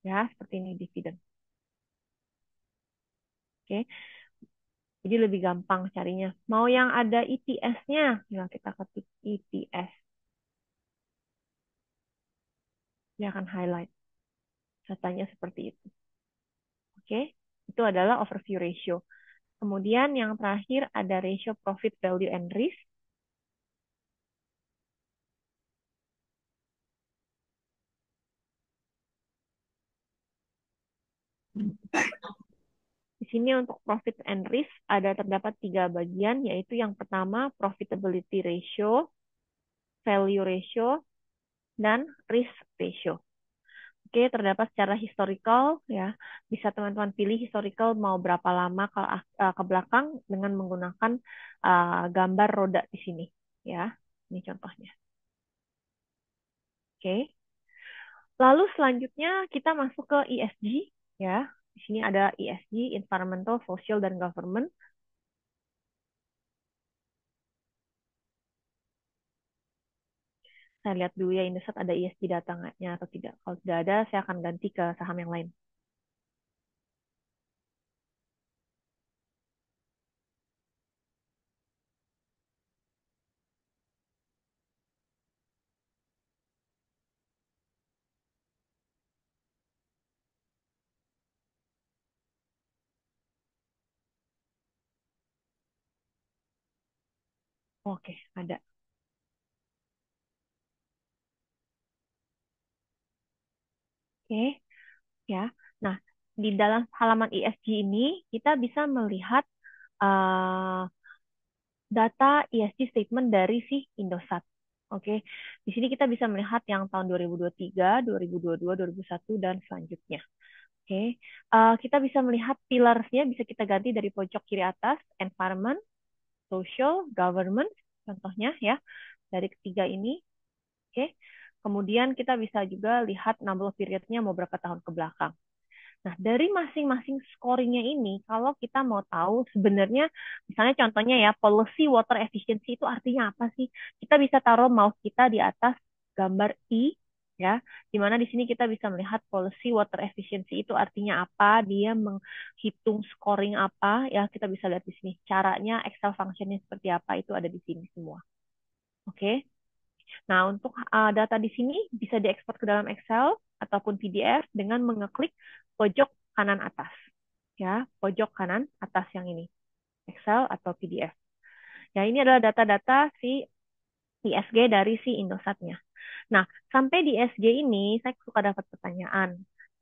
Ya, seperti ini dividen. Oke, jadi lebih gampang carinya. Mau yang ada EPS-nya, ya kita ketik EPS. Dia akan highlight. Datanya seperti itu. Oke, itu adalah overview ratio. Kemudian yang terakhir ada ratio profit value and risk. Di sini untuk profit and risk ada terdapat 3 bagian, yaitu yang pertama profitability ratio, value ratio, dan risk ratio. Oke, terdapat secara historical ya. Bisa teman-teman pilih historical mau berapa lama ke belakang dengan menggunakan gambar roda di sini ya. Ini contohnya. Oke. Lalu selanjutnya kita masuk ke ESG ya. Di sini ada ESG, environmental, social, dan government. Saya lihat dulu ya Indosat ada ESG datanya atau tidak. Kalau tidak ada, saya akan ganti ke saham yang lain. Oke, ada. Oke, ya. Nah, di dalam halaman ESG ini kita bisa melihat uh, data ESG statement dari si Indosat. Oke, di sini kita bisa melihat yang tahun 2023, 2022, 2021, dan selanjutnya. Oke, kita bisa melihat pilarsnya bisa kita ganti dari pojok kiri atas, environment, social, government, contohnya ya, dari ketiga ini. Oke, kemudian kita bisa juga lihat number periodnya mau berapa tahun ke belakang. Nah, dari masing-masing scoringnya ini, kalau kita mau tahu sebenarnya, misalnya contohnya ya, policy water efficiency itu artinya apa sih? Kita bisa taruh mouse kita di atas gambar I, ya, di mana di sini kita bisa melihat policy water efficiency itu artinya apa, dia menghitung scoring apa, ya, kita bisa lihat di sini. Caranya, Excel functionnya seperti apa, itu ada di sini semua. Oke. Nah, untuk data di sini bisa diekspor ke dalam Excel ataupun PDF dengan mengeklik pojok kanan atas. Ya, pojok kanan atas yang ini. Excel atau PDF. Ya, ini adalah data-data si ISG dari si Indosatnya. Nah, sampai di ISG ini saya suka dapat pertanyaan.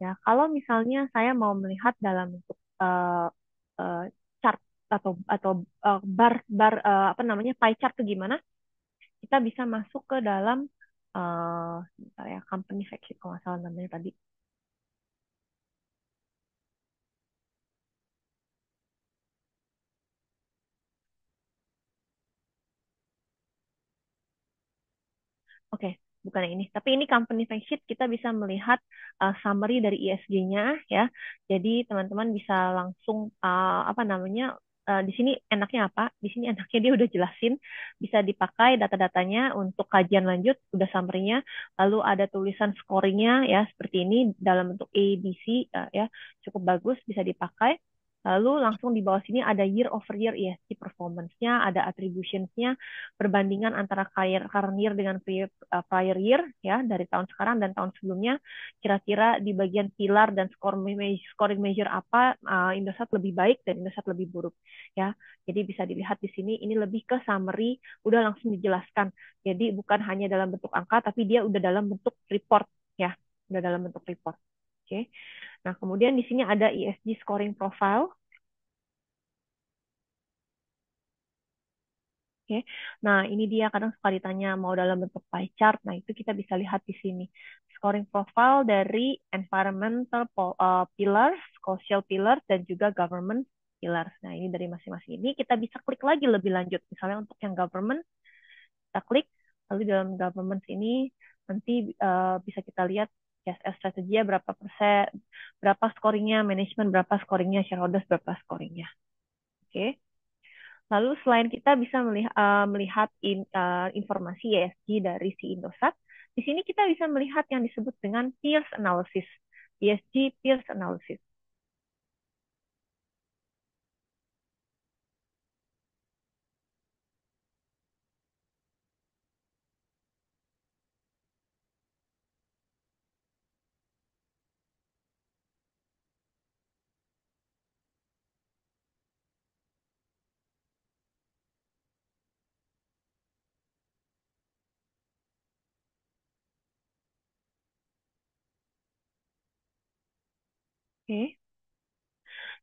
Ya, kalau misalnya saya mau melihat dalam bentuk uh, chart atau bar bar apa namanya pie chart itu gimana? Kita bisa masuk ke dalam ya, company fact sheet kalau nggak salah namanya tadi. Oke, bukan yang ini. Tapi ini company fact sheet kita bisa melihat summary dari ESG-nya ya. Jadi teman-teman bisa langsung apa namanya di sini enaknya apa? Di sini enaknya dia udah jelasin bisa dipakai data-datanya untuk kajian lanjut, udah summary-nya. Lalu ada tulisan scoring-nya ya seperti ini dalam bentuk A, B, C ya cukup bagus bisa dipakai. Lalu langsung di bawah sini ada year over year ESG performance-nya, ada attributions-nya, perbandingan antara current year dengan prior year ya dari tahun sekarang dan tahun sebelumnya kira-kira di bagian pilar dan scoring measure apa Indosat lebih baik dan Indosat lebih buruk ya. Jadi bisa dilihat di sini ini lebih ke summary udah langsung dijelaskan. Jadi bukan hanya dalam bentuk angka tapi dia udah dalam bentuk report ya. Udah dalam bentuk report. Oke. Nah, kemudian di sini ada ESG scoring profile. Oke. Nah, ini dia kadang suka ditanya mau dalam bentuk pie chart. Nah, itu kita bisa lihat di sini. Scoring profile dari environmental pillars, social pillars, dan juga government pillars. Nah, ini dari masing-masing ini kita bisa klik lagi lebih lanjut. Misalnya untuk yang government, kita klik. Lalu dalam government ini nanti bisa kita lihat CSR strateginya berapa persen, berapa scoringnya, manajemen berapa scoringnya, shareholders berapa scoringnya. Oke. Lalu selain kita bisa melihat informasi ESG dari si Indosat, di sini kita bisa melihat yang disebut dengan peers analysis, ESG peers analysis. Oke.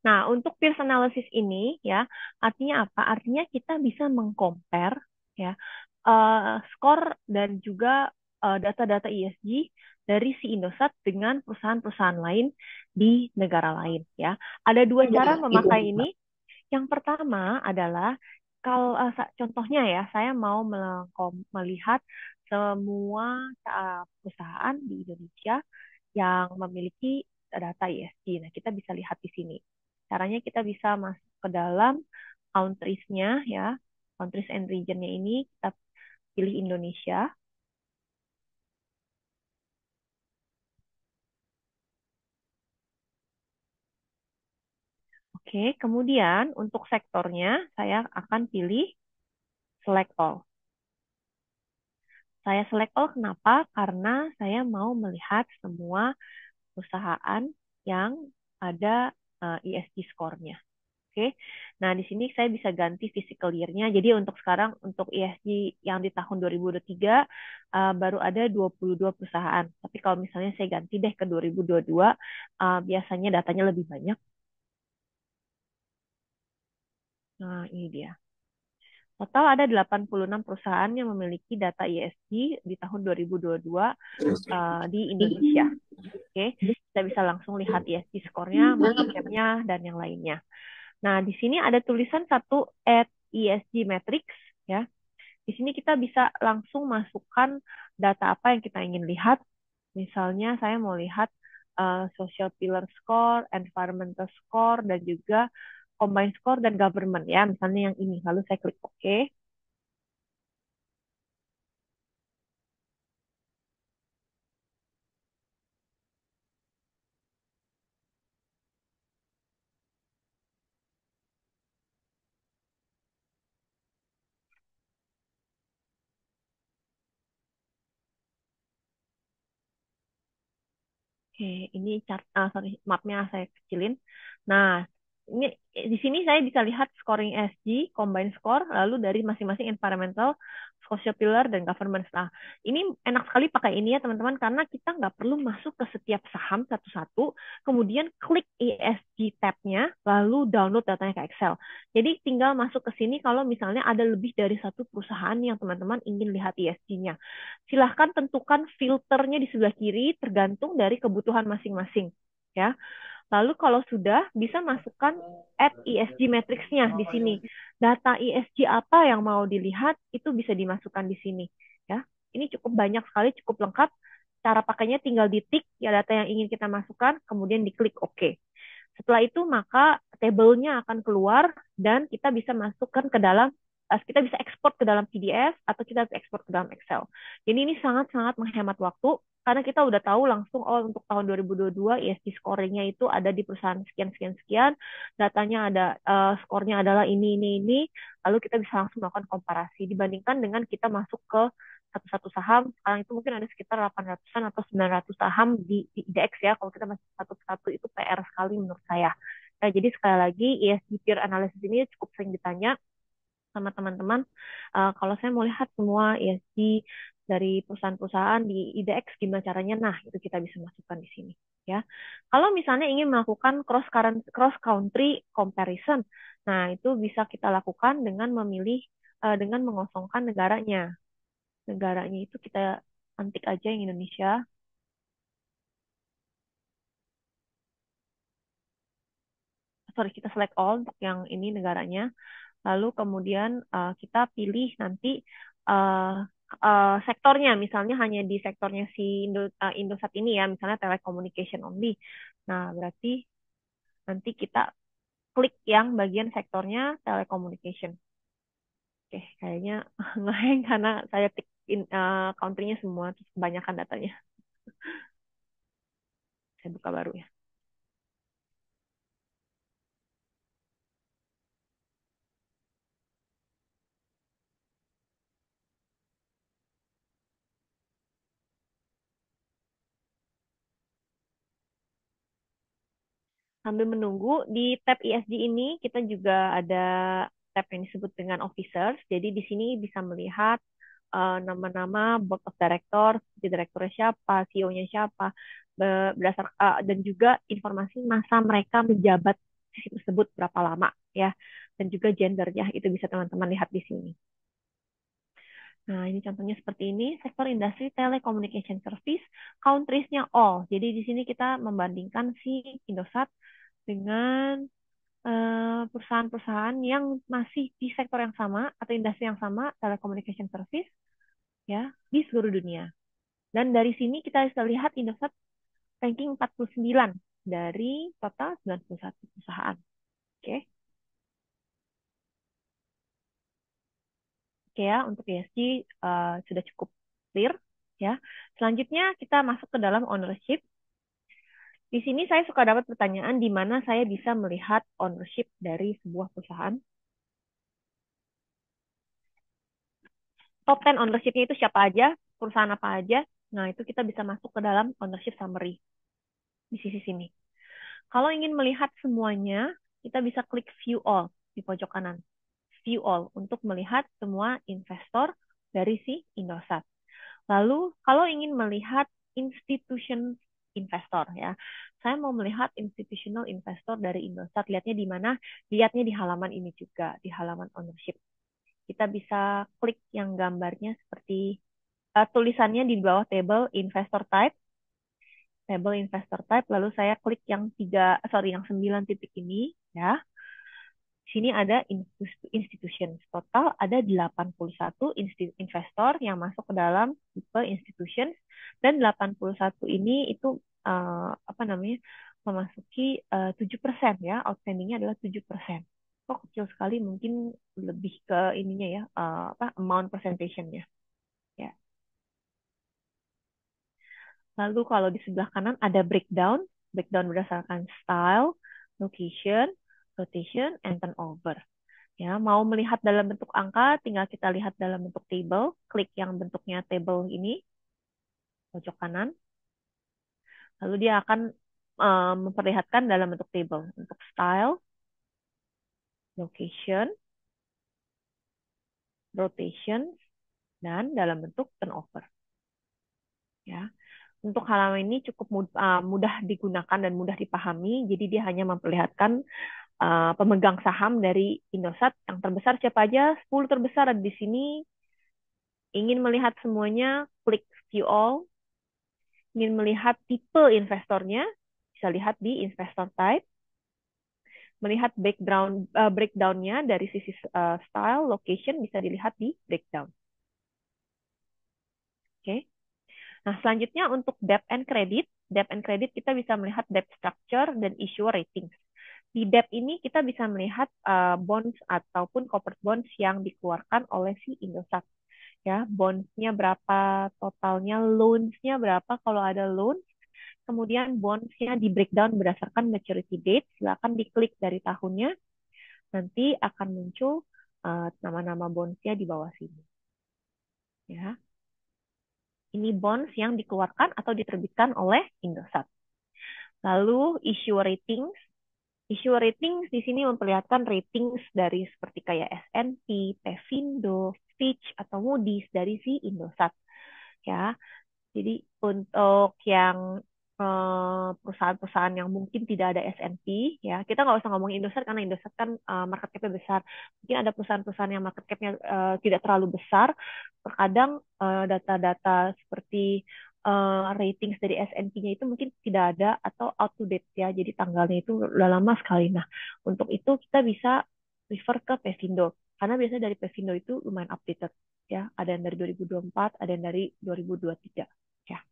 Nah, untuk peers analysis ini ya, artinya apa? Artinya kita bisa mengcompare ya skor dan juga data-data ESG dari si Indosat dengan perusahaan-perusahahan lain di negara lain ya. Ada dua cara memakai ini. Yang pertama adalah kalau contohnya ya, saya mau melihat semua perusahaan di Indonesia yang memiliki data ESG. Nah, kita bisa lihat di sini. Caranya kita bisa masuk ke dalam countries-nya ya, countries and region-nya ini kita pilih Indonesia. Oke, kemudian untuk sektornya saya akan pilih select all. Saya select all kenapa? Karena saya mau melihat semua perusahaan yang ada ESG score-nya. Oke. Nah, di sini saya bisa ganti physical year-nya. Jadi untuk sekarang untuk ESG yang di tahun 2023 baru ada 22 perusahaan. Tapi kalau misalnya saya ganti deh ke 2022 biasanya datanya lebih banyak. Nah, ini dia. Total ada 86 perusahaan yang memiliki data ESG di tahun 2022 di Indonesia. Oke, kita bisa langsung lihat ESG skornya, market cap-nya, dan yang lainnya. Nah, di sini ada tulisan satu at ESG Metrics, ya. Di sini kita bisa langsung masukkan data apa yang kita ingin lihat. Misalnya saya mau lihat social pillar score, environmental score, dan juga combined score dan government ya. Misalnya yang ini. Lalu saya klik OK. Oke, ini chart, sorry, mapnya saya kecilin. Nah, ini di sini saya bisa lihat scoring SG, combined score, lalu dari masing-masing environmental, social pillar, dan governance. Nah, ini enak sekali pakai ini ya teman-teman, karena kita nggak perlu masuk ke setiap saham satu-satu, kemudian klik ESG tab-nya, lalu download datanya ke Excel. Jadi tinggal masuk ke sini kalau misalnya ada lebih dari satu perusahaan yang teman-teman ingin lihat ESG-nya. Silahkan tentukan filternya di sebelah kiri tergantung dari kebutuhan masing-masing. Ya. Lalu kalau sudah bisa masukkan add ESG matrix-nya di sini. Data ESG apa yang mau dilihat itu bisa dimasukkan di sini. Ya. ini cukup banyak sekali, cukup lengkap. Cara pakainya tinggal ditik ya data yang ingin kita masukkan, kemudian diklik OK. Setelah itu maka tabelnya akan keluar dan kita bisa masukkan ke dalam kita bisa ekspor ke dalam PDF atau kita bisa ekspor ke dalam Excel. Jadi ini sangat-sangat menghemat waktu karena kita udah tahu langsung oh untuk tahun 2022 ESG scoringnya itu ada di perusahaan sekian sekian sekian, datanya ada skornya adalah ini, lalu kita bisa langsung melakukan komparasi dibandingkan dengan kita masuk ke satu-satu saham. Sekarang itu mungkin ada sekitar 800-an atau 900 saham di IDX ya. Kalau kita masuk satu-satu itu PR sekali menurut saya. Nah, jadi sekali lagi ESG peer analysis ini cukup sering ditanya sama teman-teman. Kalau saya mau lihat semua ESG dari perusahaan-perusahaan di IDX gimana caranya? Nah, itu kita bisa masukkan di sini ya. Kalau misalnya ingin melakukan cross country comparison, nah itu bisa kita lakukan dengan memilih dengan mengosongkan negaranya. Negaranya itu kita antik aja yang Indonesia. Sorry, kita select all untuk yang ini negaranya. Lalu kemudian kita pilih nanti uh, sektornya, misalnya hanya di sektornya si Indosat ini ya, misalnya telecommunication only. Nah, berarti nanti kita klik yang bagian sektornya telecommunication. Oke, kayaknya ngeheng karena saya tik country-nya semua, terus kebanyakan datanya. Saya buka baru ya. Sambil menunggu, di tab ESG ini kita juga ada tab yang disebut dengan officers. Jadi di sini bisa melihat nama-nama board of director, di direkturnya siapa, CEO-nya siapa, berdasar dan juga informasi masa mereka menjabat di situ tersebut berapa lama ya, dan juga gendernya itu bisa teman-teman lihat di sini. Nah, ini contohnya seperti ini, sektor industri telecommunication service, countries-nya all. Jadi di sini kita membandingkan si Indosat dengan perusahaan-perusahaan yang masih di sektor yang sama atau industri yang sama, telecommunication service, ya, di seluruh dunia. Dan dari sini kita bisa lihat Indosat ranking 49 dari total 91 perusahaan. Oke, oke ya, untuk ESG sudah cukup clear. Ya, selanjutnya kita masuk ke dalam ownership. Di sini saya suka dapat pertanyaan di mana saya bisa melihat ownership dari sebuah perusahaan. Top 10 ownership-nya itu siapa aja, perusahaan apa aja. Nah, itu kita bisa masuk ke dalam ownership summary di sisi sini. Kalau ingin melihat semuanya, kita bisa klik view all di pojok kanan. View all untuk melihat semua investor dari si Indosat. Lalu, kalau ingin melihat institution investor ya. Saya mau melihat institutional investor dari Indosat. Lihatnya di mana? Lihatnya di halaman ini juga, di halaman ownership. Kita bisa klik yang gambarnya seperti tulisannya di bawah table investor type, lalu saya klik yang yang 9 titik ini ya. Di sini ada institution. Total ada 81 investor yang masuk ke dalam tipe institution dan 81 ini itu apa namanya? Memasuki 7% ya. Outstandingnya adalah 7%. Kok kecil sekali, mungkin lebih ke ininya ya, apa amount presentation-nya. Ya. Lalu kalau di sebelah kanan ada breakdown, breakdown berdasarkan style, location, rotation, and turnover. Ya, mau melihat dalam bentuk angka, tinggal kita lihat dalam bentuk table, klik yang bentuknya table ini, pojok kanan, lalu dia akan memperlihatkan dalam bentuk table untuk style, location, rotation, dan dalam bentuk turnover. Ya. Untuk halaman ini cukup mudah digunakan dan mudah dipahami, jadi dia hanya memperlihatkan pemegang saham dari Indosat yang terbesar siapa aja, 10 terbesar ada di sini. Ingin melihat semuanya, klik view all. Ingin melihat tipe investornya, bisa lihat di investor type. Melihat breakdown-nya dari sisi style, location bisa dilihat di breakdown. Oke. Nah, selanjutnya untuk debt and credit. Debt and credit kita bisa melihat debt structure dan issue ratings. Di debt ini kita bisa melihat bonds ataupun corporate bonds yang dikeluarkan oleh si Indosat. Ya, bonds-nya berapa, totalnya, loans-nya berapa kalau ada loan. Kemudian bonds-nya di breakdown berdasarkan maturity date. Silakan diklik dari tahunnya. Nanti akan muncul nama-nama bonds-nya di bawah sini. Ya, ini bonds yang dikeluarkan atau diterbitkan oleh Indosat. Lalu issue ratings. Issue ratings di sini memperlihatkan ratings dari seperti kayak S&P, Pevindo, Fitch, atau Moody's dari si Indosat. Ya, jadi untuk yang perusahaan-perusahaan yang mungkin tidak ada S&P, ya kita nggak usah ngomongin Indosat karena Indosat kan market cap-nya besar. Mungkin ada perusahaan-perusahaan yang market cap-nya tidak terlalu besar. Terkadang data-data seperti ratings dari S&P-nya itu mungkin tidak ada atau out to date ya. Jadi tanggalnya itu udah lama sekali. Nah, untuk itu kita bisa refer ke Pevindo. Karena biasanya dari Pevindo itu lumayan updated ya. Ada yang dari 2024, ada yang dari 2023 ya.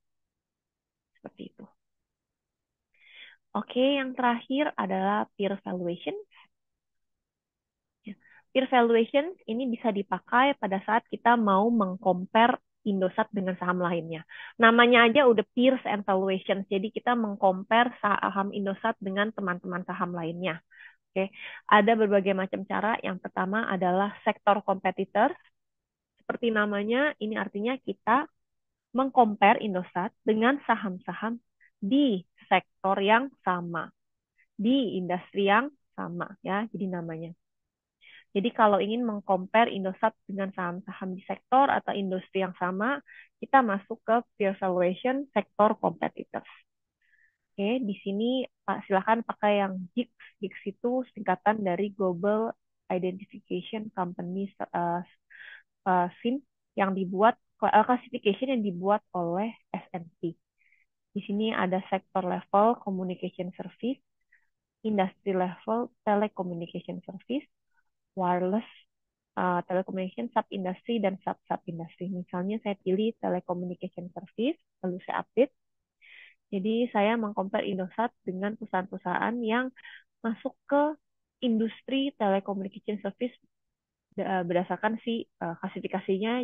Seperti itu. Oke, yang terakhir adalah peer valuation. Ya. Peer valuation ini bisa dipakai pada saat kita mau mengcompare Indosat dengan saham lainnya. Namanya aja udah peers and valuations. Jadi kita mengcompare saham Indosat dengan teman-teman saham lainnya. Oke, ada berbagai macam cara. Yang pertama adalah sektor competitors. Seperti namanya, ini artinya kita mengcompare Indosat dengan saham-saham di sektor yang sama, di industri yang sama ya, jadi namanya. Jadi kalau ingin mengcompare Indosat dengan saham-saham di sektor atau industri yang sama, kita masuk ke peer valuation sektor competitors. Oke, di sini silakan pakai yang GICS. GICS itu singkatan dari Global Identification Company SIM yang dibuat classification yang dibuat oleh S&P. Di sini ada sektor level communication service, industry level telecommunication service, wireless telecommunication sub-industry dan sub-sub-industry. Misalnya saya pilih telecommunication service, lalu saya update. Jadi saya mengcompare Indosat dengan perusahaan-perusahaan yang masuk ke industri telecommunication service berdasarkan si klasifikasinya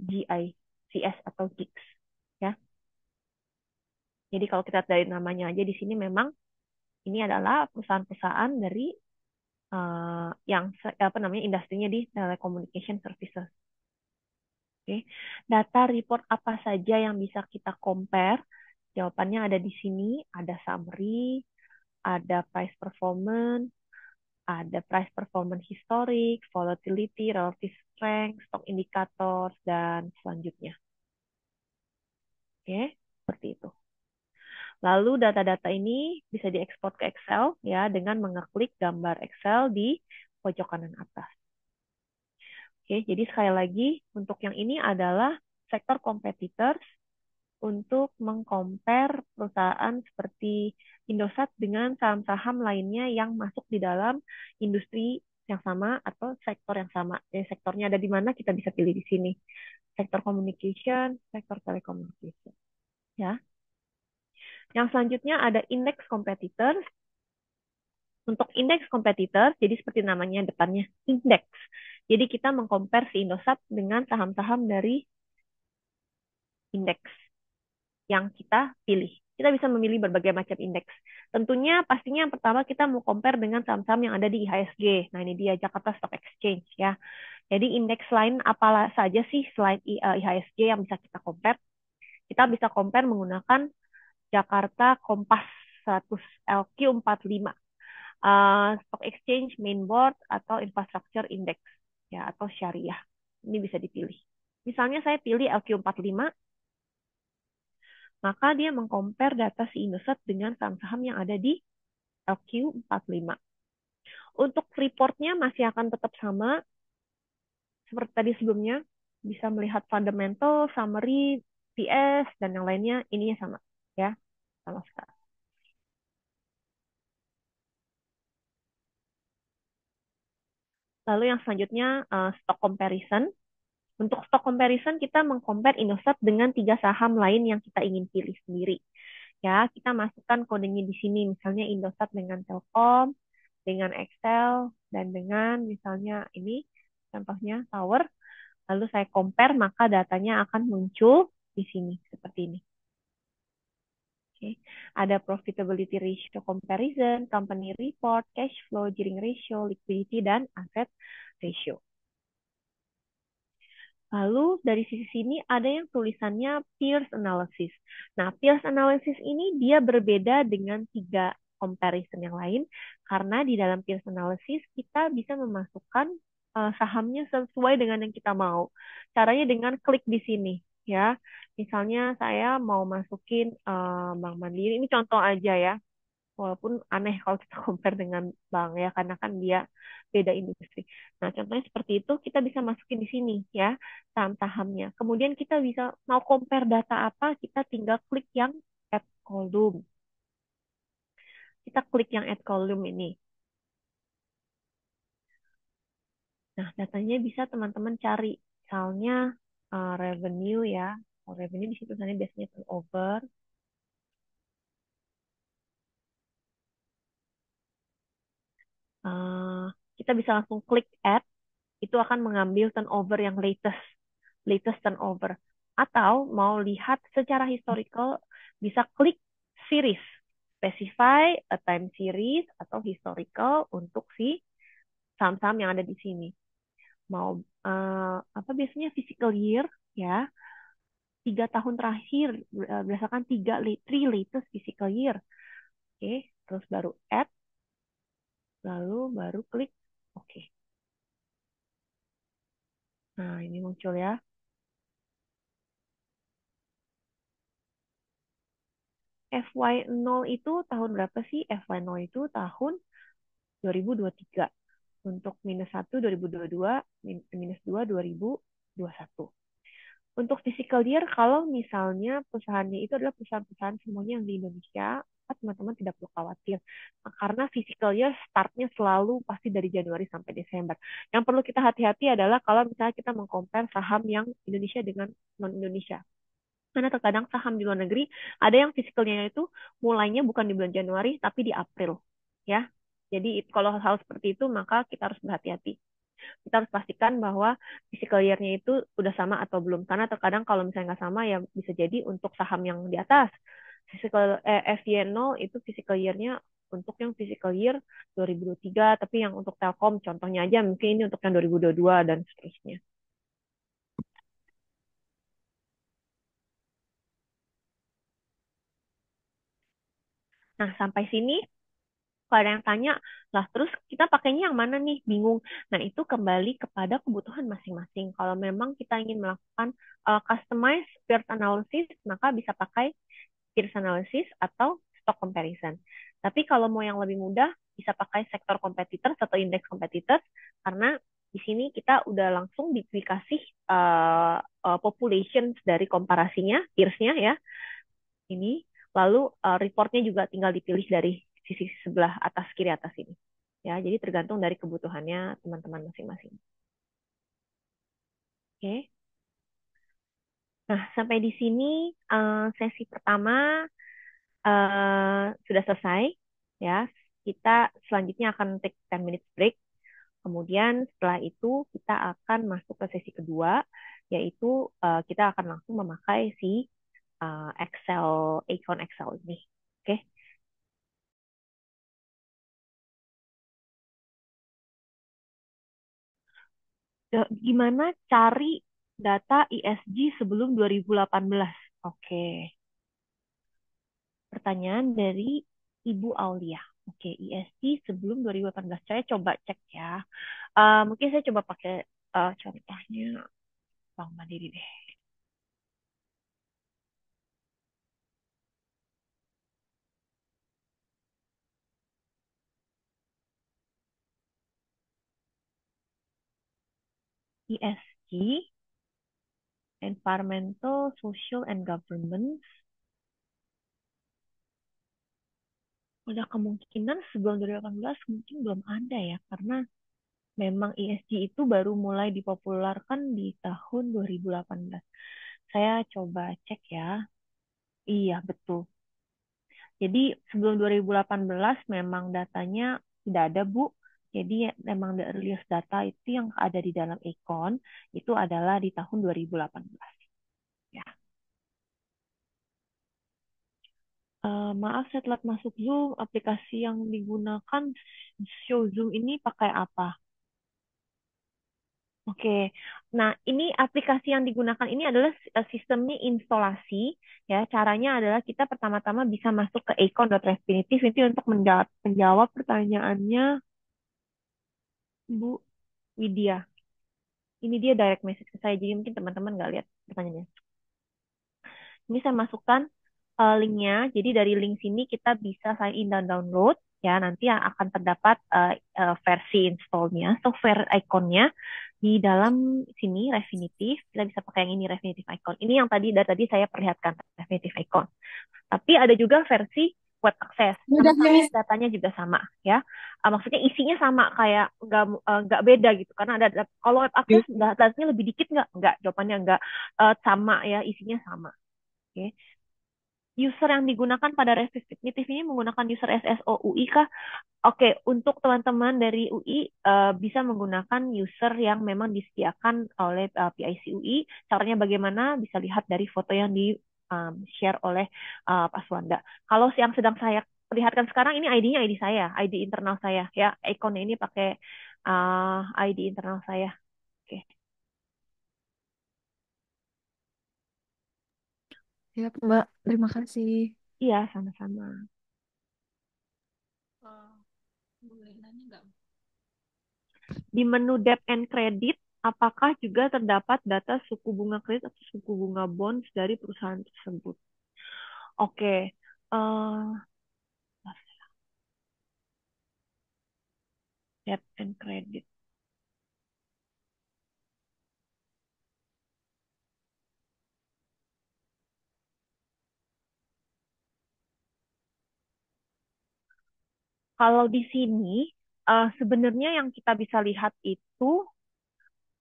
GICS atau GICS. Ya. Jadi kalau kita lihat dari namanya aja di sini memang ini adalah perusahaan-perusahaan dari yang apa namanya industrinya di telecommunication services. Oke. Data report apa saja yang bisa kita compare? Jawabannya ada di sini, ada summary, ada price performance, ada price performance historic, volatility, relative strength, stock indicators, dan selanjutnya. Oke, seperti itu. Lalu data-data ini bisa diekspor ke Excel ya dengan mengeklik gambar Excel di pojok kanan atas. Oke, jadi sekali lagi untuk yang ini adalah sektor competitors untuk mengcompare perusahaan seperti Indosat dengan saham-saham lainnya yang masuk di dalam industri yang sama atau sektor yang sama. Sektornya ada di mana kita bisa pilih di sini. Sektor communication, sektor telecommunication. Ya. Yang selanjutnya ada index competitors. Untuk indeks kompetitor, jadi seperti namanya depannya, indeks. Jadi kita mengcompare si Indosat dengan saham-saham dari indeks yang kita pilih. Kita bisa memilih berbagai macam indeks. Tentunya pastinya yang pertama kita mau compare dengan saham-saham yang ada di IHSG. Nah ini dia Jakarta Stock Exchange ya. Jadi indeks lain apa saja sih selain IHSG yang bisa kita compare? Kita bisa compare menggunakan Jakarta Kompas 100 LQ45. Stock Exchange Main Board atau Infrastructure Index ya atau syariah. Ini bisa dipilih. Misalnya saya pilih LQ45, maka dia mengcompare data si Indosat dengan saham-saham yang ada di LQ45. Untuk reportnya masih akan tetap sama seperti tadi sebelumnya, bisa melihat fundamental, summary, PS, dan yang lainnya, ininya sama. Ya, sama sekali. Lalu yang selanjutnya, stock comparison. Untuk stock comparison, kita mengcompare Indosat dengan tiga saham lain yang kita ingin pilih sendiri. Ya, kita masukkan kodenya di sini, misalnya Indosat dengan Telkom, dengan Excel, dan dengan misalnya ini, contohnya Tower. Lalu saya compare, maka datanya akan muncul di sini, seperti ini. Oke. Ada profitability ratio comparison, company report, cash flow, gearing ratio, liquidity, dan asset ratio. Lalu dari sisi sini ada yang tulisannya peers analysis. Nah, peers analysis ini dia berbeda dengan tiga comparison yang lain karena di dalam peers analysis kita bisa memasukkan sahamnya sesuai dengan yang kita mau. Caranya dengan klik di sini ya. Misalnya saya mau masukin Bank Mandiri, ini contoh aja ya. Walaupun aneh kalau kita compare dengan bank ya, karena kan dia beda industri. Nah, contohnya seperti itu, kita bisa masukin di sini ya, saham-sahamnya. Kemudian kita bisa mau compare data apa, kita tinggal klik yang add column. Kita klik yang add column ini. Nah, datanya bisa teman-teman cari. Misalnya revenue ya. Oh, revenue di situ biasanya turnover. Eh, kita bisa langsung klik add, itu akan mengambil turnover yang latest turnover. Atau mau lihat secara historical, bisa klik series, specify a time series atau historical untuk si saham-saham yang ada di sini. Mau apa biasanya physical year ya, 3 tahun terakhir berdasarkan three latest physical year. Oke, terus baru add, lalu baru klik oke. Nah, ini muncul ya. FY0 itu tahun berapa sih? FY0 itu tahun 2023. Untuk minus 1 2022, minus 2 2021. Untuk physical year, kalau misalnya perusahaannya itu adalah perusahaan-perusahaan semuanya yang di Indonesia, teman-teman tidak perlu khawatir. Karena physical year startnya selalu pasti dari Januari sampai Desember. Yang perlu kita hati-hati adalah kalau misalnya kita mengcompare saham yang Indonesia dengan non-Indonesia. Karena terkadang saham di luar negeri ada yang fisikalnya itu mulainya bukan di bulan Januari tapi di April, ya. Jadi kalau hal seperti itu maka kita harus berhati-hati. Kita harus pastikan bahwa physical year-nya itu udah sama atau belum. Karena terkadang kalau misalnya nggak sama ya bisa jadi untuk saham yang di atas FY0 itu physical year-nya untuk yang physical year 2023, tapi yang untuk Telkom contohnya aja mungkin ini untuk yang 2022 dan seterusnya. Nah, sampai sini kalau ada yang tanya, lah terus kita pakainya yang mana nih? Bingung. Nah, itu kembali kepada kebutuhan masing-masing. Kalau memang kita ingin melakukan customized peer analysis, maka bisa pakai peer analysis atau stock comparison. Tapi kalau mau yang lebih mudah, bisa pakai sektor competitors atau indeks competitors, karena di sini kita udah langsung dikasih population dari komparasinya, peersnya ya, ini. Lalu reportnya juga tinggal dipilih dari sisi sebelah atas kiri atas ini. Ya, jadi tergantung dari kebutuhannya teman-teman masing-masing. Oke. Nah, sampai di sini sesi pertama sudah selesai. Ya, kita selanjutnya akan take 10 minutes break. Kemudian setelah itu kita akan masuk ke sesi kedua, yaitu kita akan langsung memakai si Excel, icon Excel ini. Oke. Gimana cari data ESG sebelum 2018? Oke, pertanyaan dari Ibu Aulia. Oke, ESG sebelum 2018. Saya coba cek ya. Mungkin saya coba pakai contohnya Bank Mandiri deh. ESG, Environmental, Social, and Governance. Ada kemungkinan sebelum 2018 mungkin belum ada ya, karena memang ESG itu baru mulai dipopulerkan di tahun 2018. Saya coba cek ya. Iya, betul. Jadi sebelum 2018 memang datanya tidak ada, Bu. Jadi memang the earliest data itu yang ada di dalam Econ itu adalah di tahun 2018. Ya. Maaf, saya telat masuk Zoom. Aplikasi yang digunakan show Zoom ini pakai apa? Oke, nah ini aplikasi yang digunakan ini adalah sistemnya instalasi, ya. Caranya adalah kita pertama-tama bisa masuk ke econ.refinitiv itu untuk menjawab pertanyaannya Bu Widya. Ini dia direct message ke saya, jadi mungkin teman-teman nggak lihat pertanyaannya. Ini saya masukkan linknya. Jadi dari link sini kita bisa sign in dan download. Ya, nanti yang akan terdapat versi installnya, software iconnya di dalam sini Refinitiv. Kita bisa pakai yang ini Refinitiv icon. Ini yang dari tadi saya perlihatkan Refinitiv icon. Tapi ada juga versi web access. Udah, Sama-sama Miss. datanya juga sama ya. Maksudnya isinya sama kayak nggak beda gitu. Karena kalau web access datanya lebih dikit nggak? Nggak. Jawabannya nggak. Sama ya, isinya sama. Oke. User yang digunakan pada Refinitiv ini menggunakan user SSO UI kah? Oke, untuk teman-teman dari UI bisa menggunakan user yang memang disediakan oleh PIC UI. Caranya bagaimana? Bisa lihat dari foto yang di share oleh Pak Suwanda. Kalau yang sedang saya perlihatkan sekarang ini ID-nya ID saya, ID internal saya ya. Ikonnya ini pakai ID internal saya. Oke. Siap, Mbak. Terima kasih. Iya, sama-sama. Eh, boleh nanya nggak? Di menu debt and credit, apakah juga terdapat data suku bunga kredit atau suku bunga bonds dari perusahaan tersebut? Oke, eh, debt and credit. Kalau di sini, sebenarnya yang kita bisa lihat itu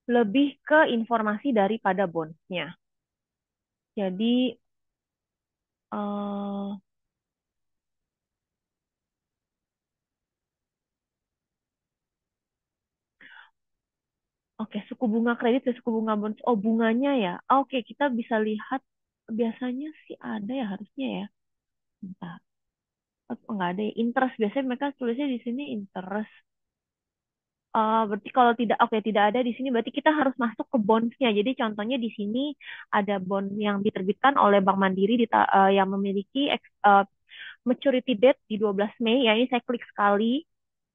lebih ke informasi daripada bonds-nya. Jadi, eh, oke, suku bunga kredit dan suku bunga bonds. Oh, bunganya ya. Oke, kita bisa lihat biasanya sih ada ya harusnya ya. Bentar. Oh, nggak ada ya. Interest. Biasanya mereka tulisnya di sini interest. Berarti kalau tidak, oke, tidak ada di sini, berarti kita harus masuk ke bonds-nya. Jadi contohnya di sini ada bond yang diterbitkan oleh Bank Mandiri yang memiliki maturity date di 12 Mei. Ya, ini saya klik sekali.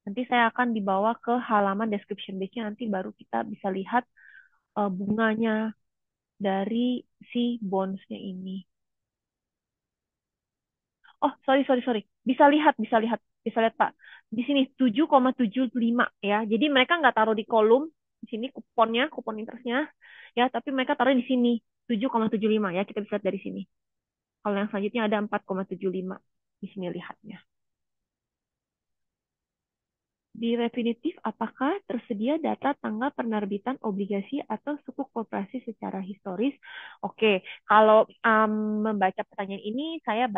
Nanti saya akan dibawa ke halaman description page-nya. Nanti baru kita bisa lihat bunganya dari si bonds-nya ini. Oh, sorry, sorry, sorry. Bisa lihat, bisa lihat, bisa lihat Pak. Di sini 7,75 ya. Jadi mereka nggak taruh di kolom di sini kuponnya, kupon interestnya ya, tapi mereka taruh di sini 7,75 ya. Kita bisa lihat dari sini. Kalau yang selanjutnya ada 4,75 di sini lihatnya. Di Refinitiv, apakah tersedia data tanggal penerbitan obligasi atau sukuk koperasi secara historis? Oke, kalau membaca pertanyaan ini, saya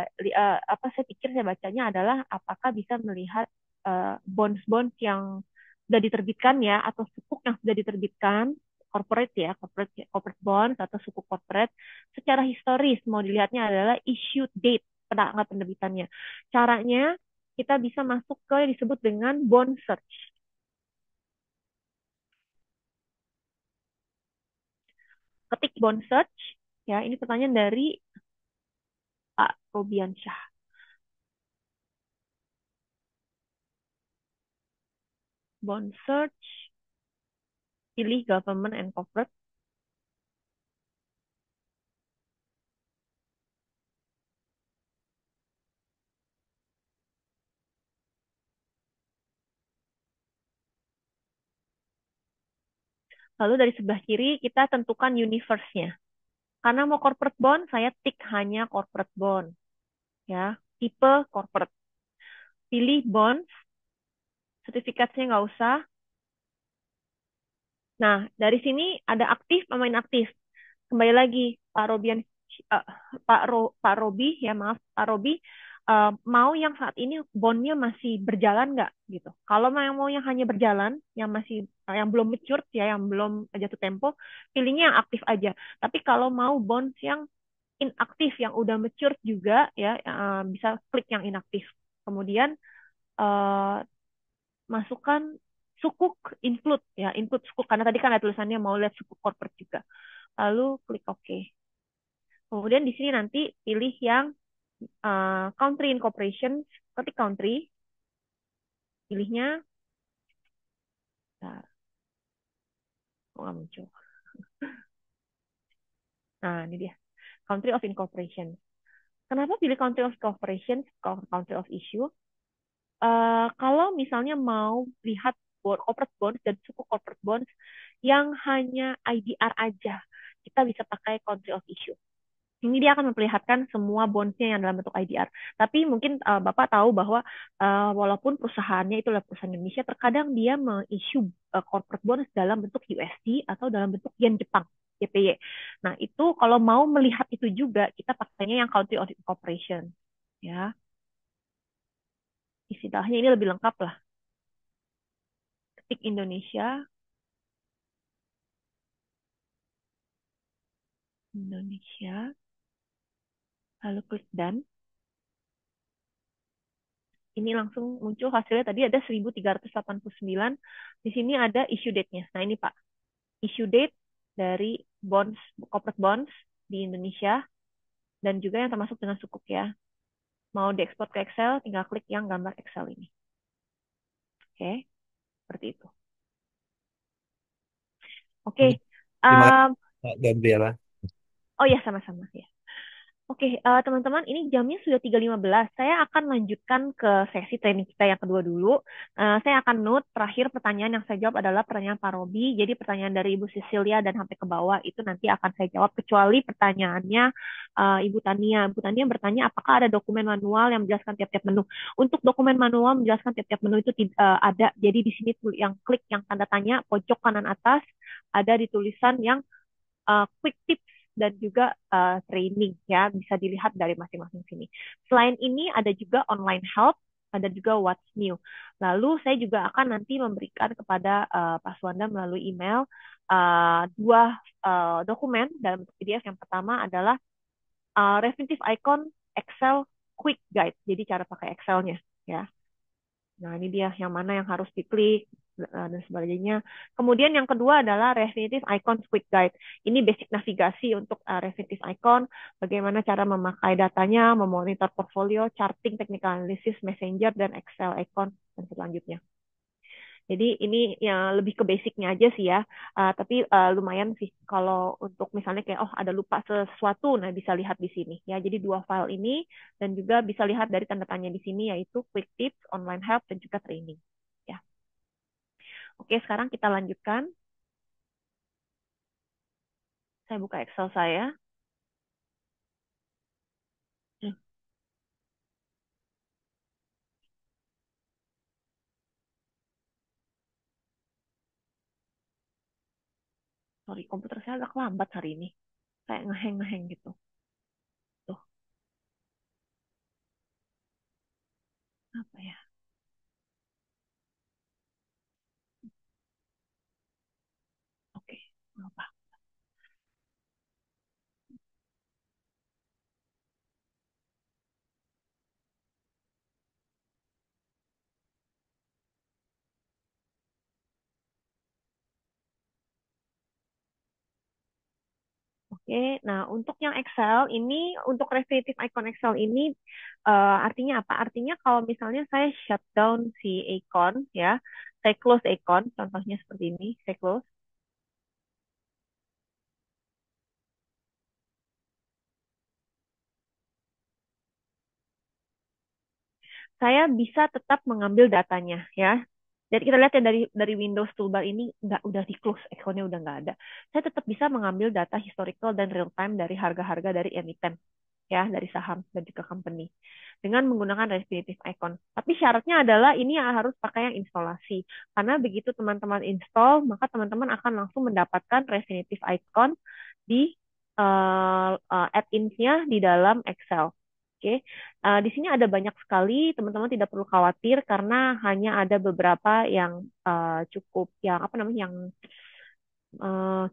pikir saya bacanya adalah apakah bisa melihat bonds-bonds yang sudah diterbitkan ya, atau sukuk yang sudah diterbitkan, corporate ya, corporate bonds atau sukuk corporate secara historis. Mau dilihatnya adalah issue date, tanggal penerbitannya. Caranya kita bisa masuk ke yang disebut dengan bond search. Ketik bond search, ya ini pertanyaan dari Pak Robiansyah. Bond search, pilih government and corporate. Lalu dari sebelah kiri kita tentukan universe-nya. Karena mau corporate bond, saya tik hanya corporate bond. Ya, tipe corporate. Pilih bond, sertifikatnya nggak usah. Nah, dari sini ada aktif sama inaktif. Kembali lagi, Pak Robian, eh, Pak Robi, ya maaf, Pak Robi, mau yang saat ini bondnya masih berjalan nggak gitu. Kalau mau yang hanya berjalan, yang masih yang belum mature ya, yang belum jatuh tempo, pilihnya yang aktif aja. Tapi kalau mau bonds yang inaktif, yang udah mature juga ya, bisa klik yang inaktif. Kemudian eh, masukkan sukuk include ya, include sukuk karena tadi kan ada tulisannya mau lihat sukuk corporate juga. Lalu klik OK. Kemudian di sini nanti pilih yang country incorporation, ketik country, pilihnya, nah, kok nggak muncul. Nah, ini dia, country of incorporation. Kenapa pilih country of incorporation, country of issue? Kalau misalnya mau lihat corporate bonds dan suku corporate bonds yang hanya IDR aja, kita bisa pakai country of issue. Ini dia akan memperlihatkan semua bondsnya yang dalam bentuk IDR. Tapi mungkin Bapak tahu bahwa walaupun perusahaannya itu adalah perusahaan Indonesia, terkadang dia mengissue corporate bonds dalam bentuk USD atau dalam bentuk yen Jepang, JPY. Nah, itu kalau mau melihat itu juga, kita pakainya yang country of incorporation. Ya, istilahnya ini lebih lengkap lah. Ketik Indonesia, Indonesia, lalu klik done. Ini langsung muncul hasilnya tadi ada 1389. Di sini ada issue date-nya. Nah, ini Pak, issue date dari bonds, corporate bonds di Indonesia dan juga yang termasuk dengan sukuk ya. Mau diekspor ke Excel, tinggal klik yang gambar Excel ini. Oke, seperti itu. Oke. Oke, terima kasih Kak Gabriela. Oh ya, sama-sama ya. Oke, teman-teman, ini jamnya sudah 3.15. Saya akan lanjutkan ke sesi training kita yang kedua dulu. Saya akan note terakhir pertanyaan yang saya jawab adalah pertanyaan Pak Robi. Jadi pertanyaan dari Ibu Cecilia dan sampai ke bawah itu nanti akan saya jawab kecuali pertanyaannya Ibu Tania. Ibu Tania bertanya apakah ada dokumen manual yang menjelaskan tiap-tiap menu. Untuk dokumen manual menjelaskan tiap-tiap menu itu ada. Jadi di sini yang klik yang tanda tanya pojok kanan atas ada di tulisan yang quick tips dan juga training ya, bisa dilihat dari masing-masing sini. Selain ini ada juga online help, ada juga what's new. Lalu saya juga akan nanti memberikan kepada Pak Suwanda melalui email dua dokumen dalam bentuk PDF. Yang pertama adalah Refinitiv Icon Excel Quick Guide. Jadi cara pakai Excel-nya ya. Nah, ini dia yang mana yang harus diklik dan sebagainya. Kemudian yang kedua adalah Refinitiv Icon Quick Guide. Ini basic navigasi untuk Refinitiv Icon, bagaimana cara memakai datanya, memonitor portfolio, charting, technical analysis, messenger, dan Excel icon, dan selanjutnya. Jadi ini ya lebih ke basicnya aja sih ya. Tapi lumayan sih kalau untuk misalnya kayak oh ada lupa sesuatu, nah bisa lihat di sini ya. Jadi dua file ini dan juga bisa lihat dari tanda tanya di sini yaitu quick tips, online help dan juga training. Ya. Oke, sekarang kita lanjutkan. Saya buka Excel saya. Hmm, Sorry, komputer saya agak lambat hari ini. Kayak ngeheng-ngeheng gitu. Tuh, apa ya? Oke, apa? Oke, nah untuk yang Excel ini, untuk Refinitiv Icon Excel ini artinya apa? Artinya kalau misalnya saya shutdown si icon ya, saya close icon, contohnya seperti ini, saya close, saya bisa tetap mengambil datanya ya. Jadi kita lihat ya dari Windows toolbar ini nggak udah di close, iconnya udah nggak ada. Saya tetap bisa mengambil data historical dan real time dari harga-harga dari emiten ya dari saham dan juga company dengan menggunakan Refinitiv Icon. Tapi syaratnya adalah ini harus pakai yang instalasi. Karena begitu teman-teman install, maka teman-teman akan langsung mendapatkan Refinitiv Icon di add-ins-nya di dalam Excel. Oke, di sini ada banyak sekali, teman-teman tidak perlu khawatir karena hanya ada beberapa yang cukup, yang apa namanya, yang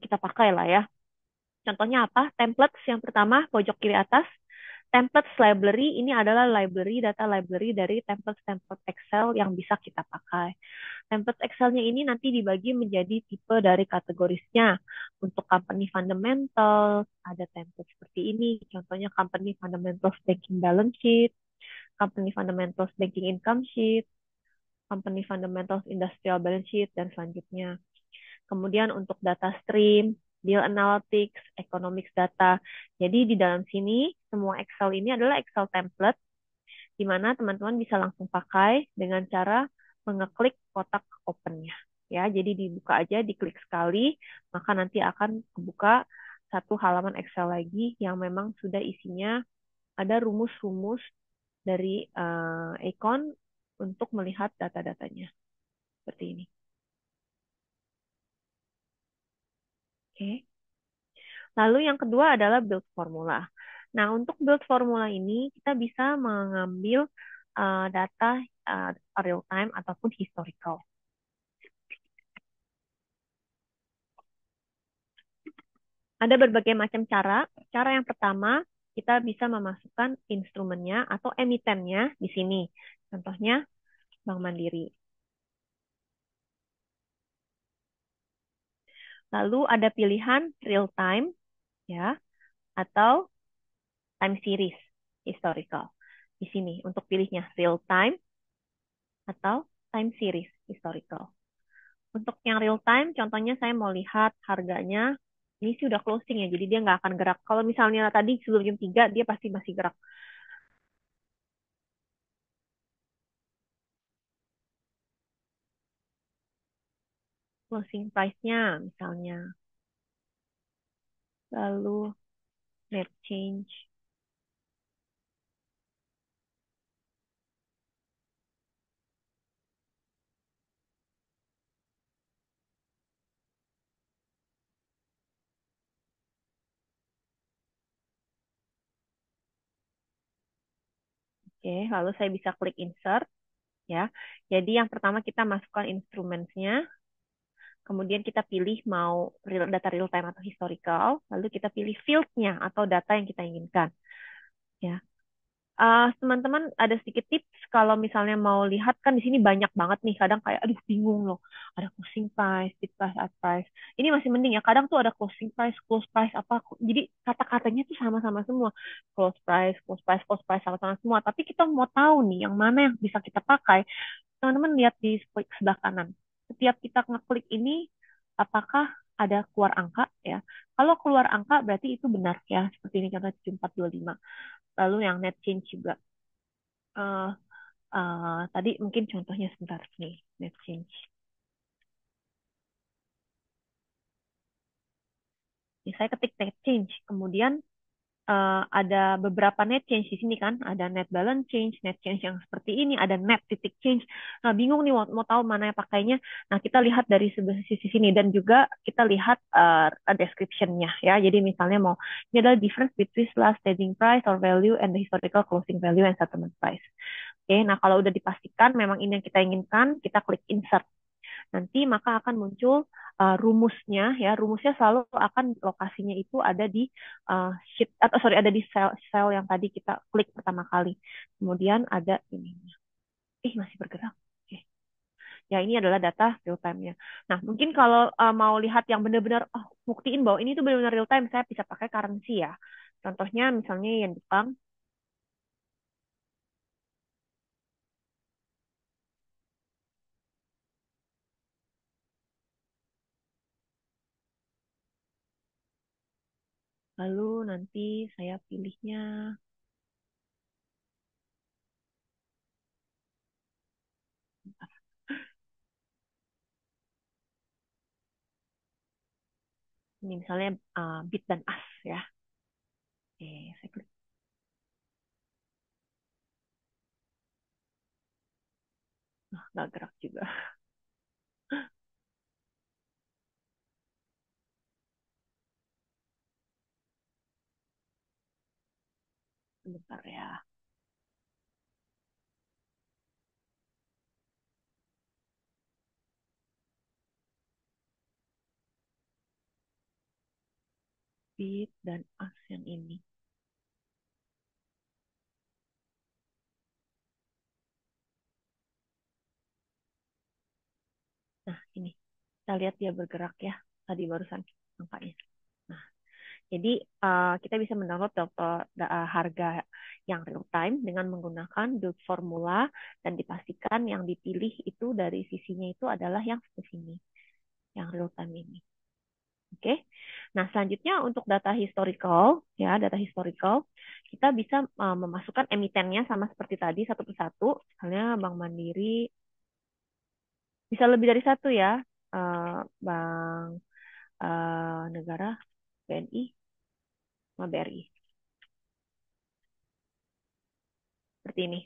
kita pakai lah ya. Contohnya apa? Templates yang pertama, pojok kiri atas. Templates library ini adalah data library dari template-template Excel yang bisa kita pakai. Template Excel-nya ini nanti dibagi menjadi tipe dari kategorisnya. Untuk company fundamentals, ada template seperti ini. Contohnya company fundamentals banking balance sheet, company fundamentals banking income sheet, company fundamentals industrial balance sheet, dan selanjutnya. Kemudian untuk data stream, deal analytics, economics data. Jadi di dalam sini semua Excel ini adalah Excel template di mana teman-teman bisa langsung pakai dengan cara mengeklik kotak open-nya. Ya, jadi dibuka aja, diklik sekali, maka nanti akan kebuka satu halaman Excel lagi yang memang sudah isinya ada rumus-rumus dari Econ untuk melihat data-datanya. Seperti ini. Oke. Lalu yang kedua adalah build formula. Nah, untuk build formula ini kita bisa mengambil data real time ataupun historical. Ada berbagai macam cara. Cara yang pertama, kita bisa memasukkan instrumennya atau emitennya di sini. Contohnya Bank Mandiri. Lalu ada pilihan real time ya atau time series historical. Di sini untuk pilihnya real time atau time series historical. Untuk yang real time, contohnya saya mau lihat harganya, ini sih udah closing ya, jadi dia nggak akan gerak. Kalau misalnya tadi sebelum jam 3, dia pasti masih gerak. Closing price-nya misalnya. Lalu net change. Oke, lalu saya bisa klik insert ya. Jadi yang pertama kita masukkan instrumennya, kemudian kita pilih mau data real time atau historical, lalu kita pilih field-nya atau data yang kita inginkan. Ya, teman-teman ada sedikit tips kalau misalnya mau lihat kan di sini banyak banget nih kadang kayak aduh bingung loh ada closing price, bid price, ask price. Ini masih mending ya kadang tuh ada close price apa jadi kata-katanya tuh sama-sama semua close price sama-sama semua tapi kita mau tahu nih yang mana yang bisa kita pakai. Teman-teman lihat di sebelah kanan setiap kita ngeklik ini apakah ada keluar angka ya kalau keluar angka berarti itu benar ya seperti ini contoh 7425. Lalu yang net change juga. Uh, Tadi mungkin contohnya sebentar nih, net change. Ini saya ketik net change, kemudian ada beberapa net change di sini kan, ada net balance change, net change yang seperti ini, ada net titik change. Nah, bingung nih mau tahu mana yang pakainya. Nah, kita lihat dari sebelah sisi sini dan juga kita lihat description-nya ya. Jadi misalnya mau ini adalah difference between last trading price or value and the historical closing value and settlement price. Oke, nah kalau udah dipastikan memang ini yang kita inginkan, kita klik insert. Nanti maka akan muncul rumusnya ya. Rumusnya selalu akan lokasinya itu ada di sheet atau sorry ada di sel yang tadi kita klik pertama kali. Kemudian ada ini. Masih bergerak. Oke. Ya ini adalah data real time-nya. Nah, mungkin kalau mau lihat yang benar-benar buktiin bahwa ini tuh benar-benar real time, saya bisa pakai currency ya. Contohnya misalnya yang Jepang. Lalu nanti saya pilihnya ini misalnya bid dan as ya. Oke, saya klik. nggak gerak juga. Sebentar ya. Bit dan ASEAN ini. Nah, ini. Kita lihat dia bergerak ya. Tadi barusan angkanya. Nah, jadi kita bisa mendownload harga yang real time dengan menggunakan build formula dan dipastikan yang dipilih itu dari sisinya itu adalah yang sini, yang real time ini. Oke. Nah, selanjutnya untuk data historical, ya, data historical, kita bisa memasukkan emitennya sama seperti tadi satu persatu. Misalnya Bank Mandiri, bisa lebih dari satu ya. Bank Negara, BNI, sama BRI. Seperti ini.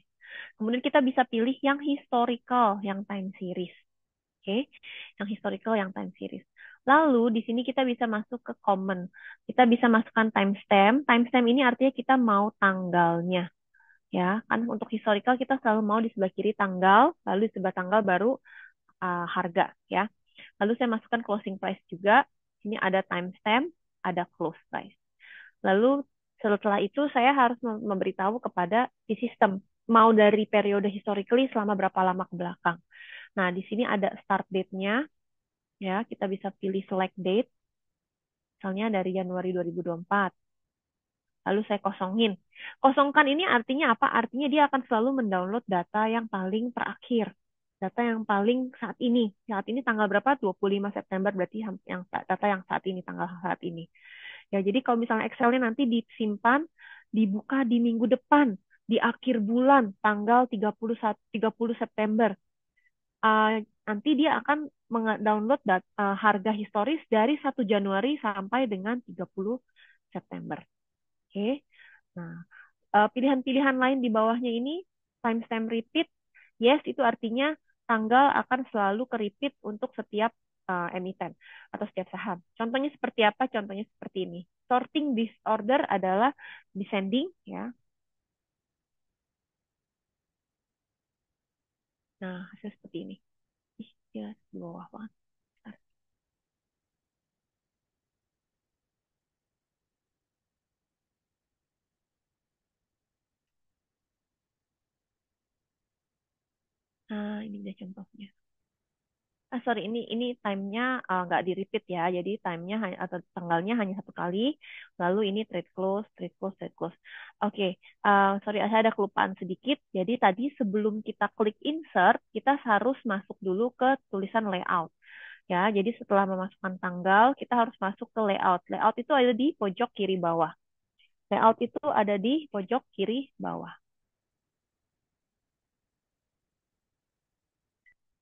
Kemudian kita bisa pilih yang historical, yang time series. Oke, yang historical, yang time series. Lalu di sini kita bisa masuk ke common. Kita bisa masukkan timestamp. Timestamp ini artinya kita mau tanggalnya. Ya, kan untuk historical kita selalu mau di sebelah kiri tanggal, lalu di sebelah tanggal baru harga. Ya, lalu saya masukkan closing price juga. Ini ada timestamp, ada close price. Lalu setelah itu saya harus memberitahu kepada si sistem mau dari periode historically selama berapa lama ke belakang. Nah, di sini ada start date-nya, ya, kita bisa pilih select date, misalnya dari Januari 2024. Lalu saya kosongin. Kosongkan ini artinya apa? Artinya dia akan selalu mendownload data yang paling terakhir. Data yang paling saat ini. Saat ini tanggal berapa? 25 September, berarti yang data yang saat ini, tanggal saat ini. Ya, jadi kalau misalnya Excel-nya nanti disimpan, dibuka di minggu depan, di akhir bulan, tanggal 30 September, nanti dia akan mendownload harga historis dari 1 Januari sampai dengan 30 September. Oke. Nah, pilihan-pilihan lain di bawahnya ini, timestamp repeat, yes, itu artinya tanggal akan selalu ke-repeat untuk setiap emiten atau setiap saham. Contohnya seperti apa? Contohnya seperti ini. Sorting disorder adalah descending, ya. Nah, hasil seperti ini. Ih, ya, di bawah banget. Nah, ini dia contohnya. Sorry, ini time-nya nggak di-repeat ya. Jadi time-nya atau tanggalnya hanya satu kali. Lalu ini trade close, trade close, trade close. Oke, sorry, saya ada kelupaan sedikit. Jadi tadi sebelum kita klik insert, kita harus masuk dulu ke tulisan layout. Ya, jadi setelah memasukkan tanggal, kita harus masuk ke layout. Layout itu ada di pojok kiri bawah. Layout itu ada di pojok kiri bawah.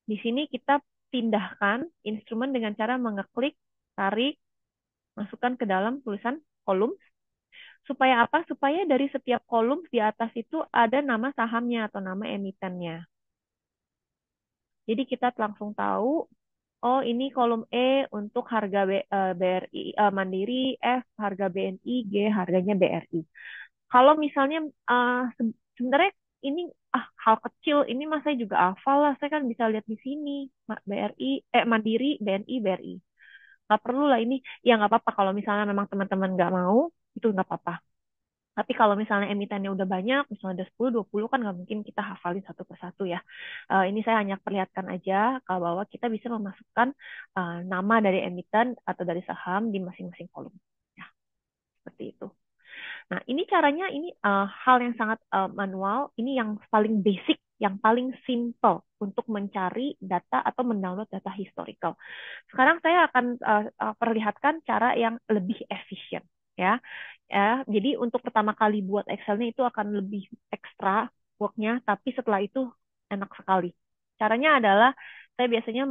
Di sini kita pindahkan instrumen dengan cara mengeklik, tarik, masukkan ke dalam tulisan kolom. Supaya apa? Supaya dari setiap kolom di atas itu ada nama sahamnya atau nama emitennya. Jadi kita langsung tahu, oh ini kolom E untuk harga BRI Mandiri, F harga BNI, G harganya BRI. Kalau misalnya sebenarnya ini hal kecil, ini mas saya juga hafal lah, saya kan bisa lihat di sini BRI, Mandiri, BNI, BRI. Nggak perlu lah ini, ya nggak apa-apa kalau misalnya memang teman-teman nggak mau, itu nggak apa-apa. Tapi kalau misalnya emitennya udah banyak, misalnya ada 10, 20, kan nggak mungkin kita hafalin satu persatu ya. Ini saya hanya perlihatkan aja kalau bahwa kita bisa memasukkan nama dari emiten atau dari saham di masing-masing kolom. Ya, seperti itu. Nah, ini caranya, ini hal yang sangat manual, ini yang paling basic, yang paling simple untuk mencari data atau mendownload data historical. Sekarang saya akan perlihatkan cara yang lebih efisien, ya. Ya, jadi untuk pertama kali buat Excel-nya itu akan lebih ekstra work-nya, tapi setelah itu enak sekali. Caranya adalah saya biasanya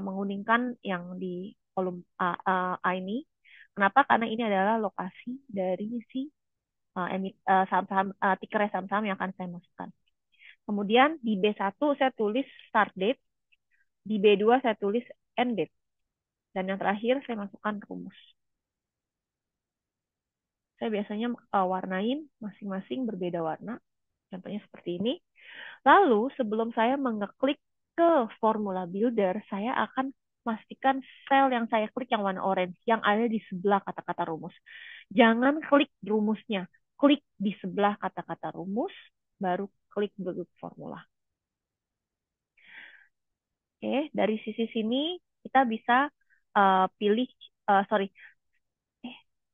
menguningkan yang di kolom A ini. Kenapa? Karena ini adalah lokasi dari si saham-saham, tiker saham-saham yang akan saya masukkan. Kemudian di B1 saya tulis start date, di B2 saya tulis end date. Dan yang terakhir saya masukkan rumus. Saya biasanya warnain masing-masing berbeda warna. Contohnya seperti ini. Lalu sebelum saya mengeklik ke formula builder, saya akan pastikan sel yang saya klik yang warna orange yang ada di sebelah kata-kata rumus. Jangan klik rumusnya, klik di sebelah kata-kata rumus, baru klik build formula. Oke, dari sisi sini kita bisa pilih, sorry,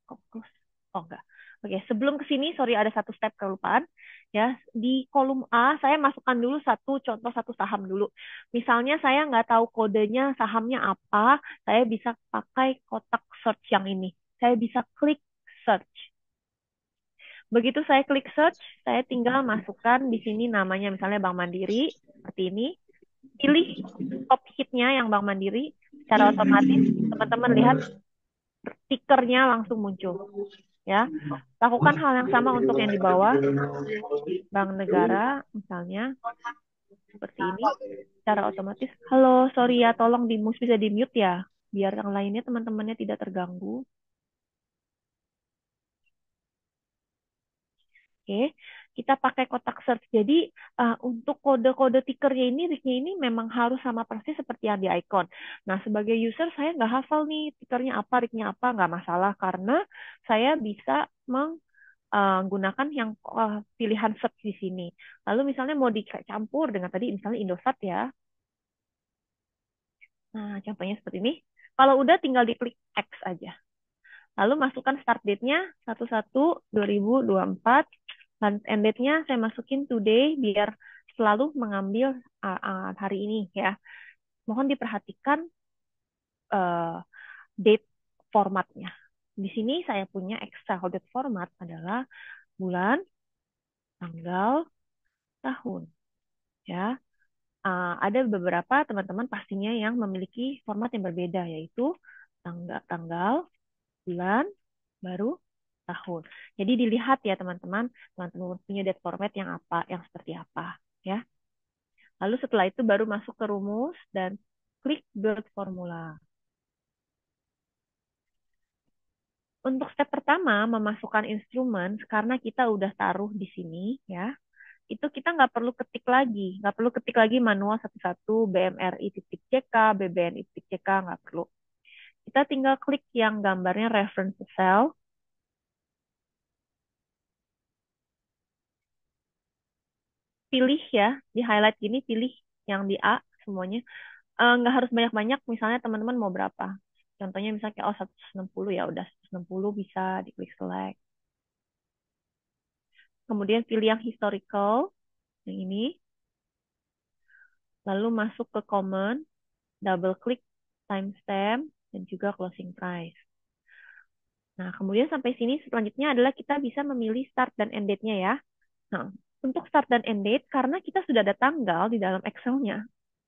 kok close? Oh enggak. Oke, sebelum ke sini, sorry ada satu step kelupaan. Ya, di kolom A saya masukkan dulu satu contoh satu saham dulu. Misalnya saya nggak tahu kodenya sahamnya apa, saya bisa pakai kotak search yang ini. Saya bisa klik search. Begitu saya klik search, saya tinggal masukkan di sini namanya misalnya Bank Mandiri seperti ini. Pilih top hitnya yang Bank Mandiri. Secara otomatis teman-teman lihat tikernya langsung muncul. Ya, lakukan hal yang sama untuk yang di bawah, Bank Negara misalnya seperti ini. Secara otomatis, halo, sorry ya, tolong bisa di mute ya, biar yang lainnya teman-temannya tidak terganggu. Oke, kita pakai kotak search. Jadi untuk kode-kode tikernya ini memang harus sama persis seperti yang di icon. Nah, sebagai user saya nggak hafal nih tikernya apa, rignya apa, nggak masalah karena saya bisa menggunakan yang pilihan search di sini. Lalu misalnya mau dicampur dengan tadi misalnya Indosat ya. Nah, contohnya seperti ini. Kalau udah tinggal diklik X aja. Lalu masukkan start date-nya 1/1/2024. Dan end date-nya saya masukin today biar selalu mengambil hari ini ya. Mohon diperhatikan date formatnya. Di sini saya punya extra date format adalah bulan, tanggal, tahun. Ya, ada beberapa teman-teman pastinya yang memiliki format yang berbeda yaitu tanggal, bulan, baru tahun. Jadi dilihat ya teman-teman, teman-teman punya date format yang apa, yang seperti apa, ya. Lalu setelah itu baru masuk ke rumus dan klik build formula. Untuk step pertama, memasukkan instrumen, karena kita udah taruh di sini, ya, itu kita nggak perlu ketik lagi. Nggak perlu ketik lagi manual satu-satu, BMRI.CK, BBNI.CK, nggak perlu. Kita tinggal klik yang gambarnya reference cell, pilih ya, di highlight gini, pilih yang di A semuanya. Nggak harus banyak-banyak, misalnya teman-teman mau berapa. Contohnya misalnya kayak, oh 160 ya udah 160 bisa diklik select. Kemudian pilih yang historical, yang ini. Lalu masuk ke common, double klik timestamp, dan juga closing price. Nah, kemudian sampai sini selanjutnya adalah kita bisa memilih start dan end date-nya ya. Nah, untuk start dan end date, karena kita sudah ada tanggal di dalam Excel-nya,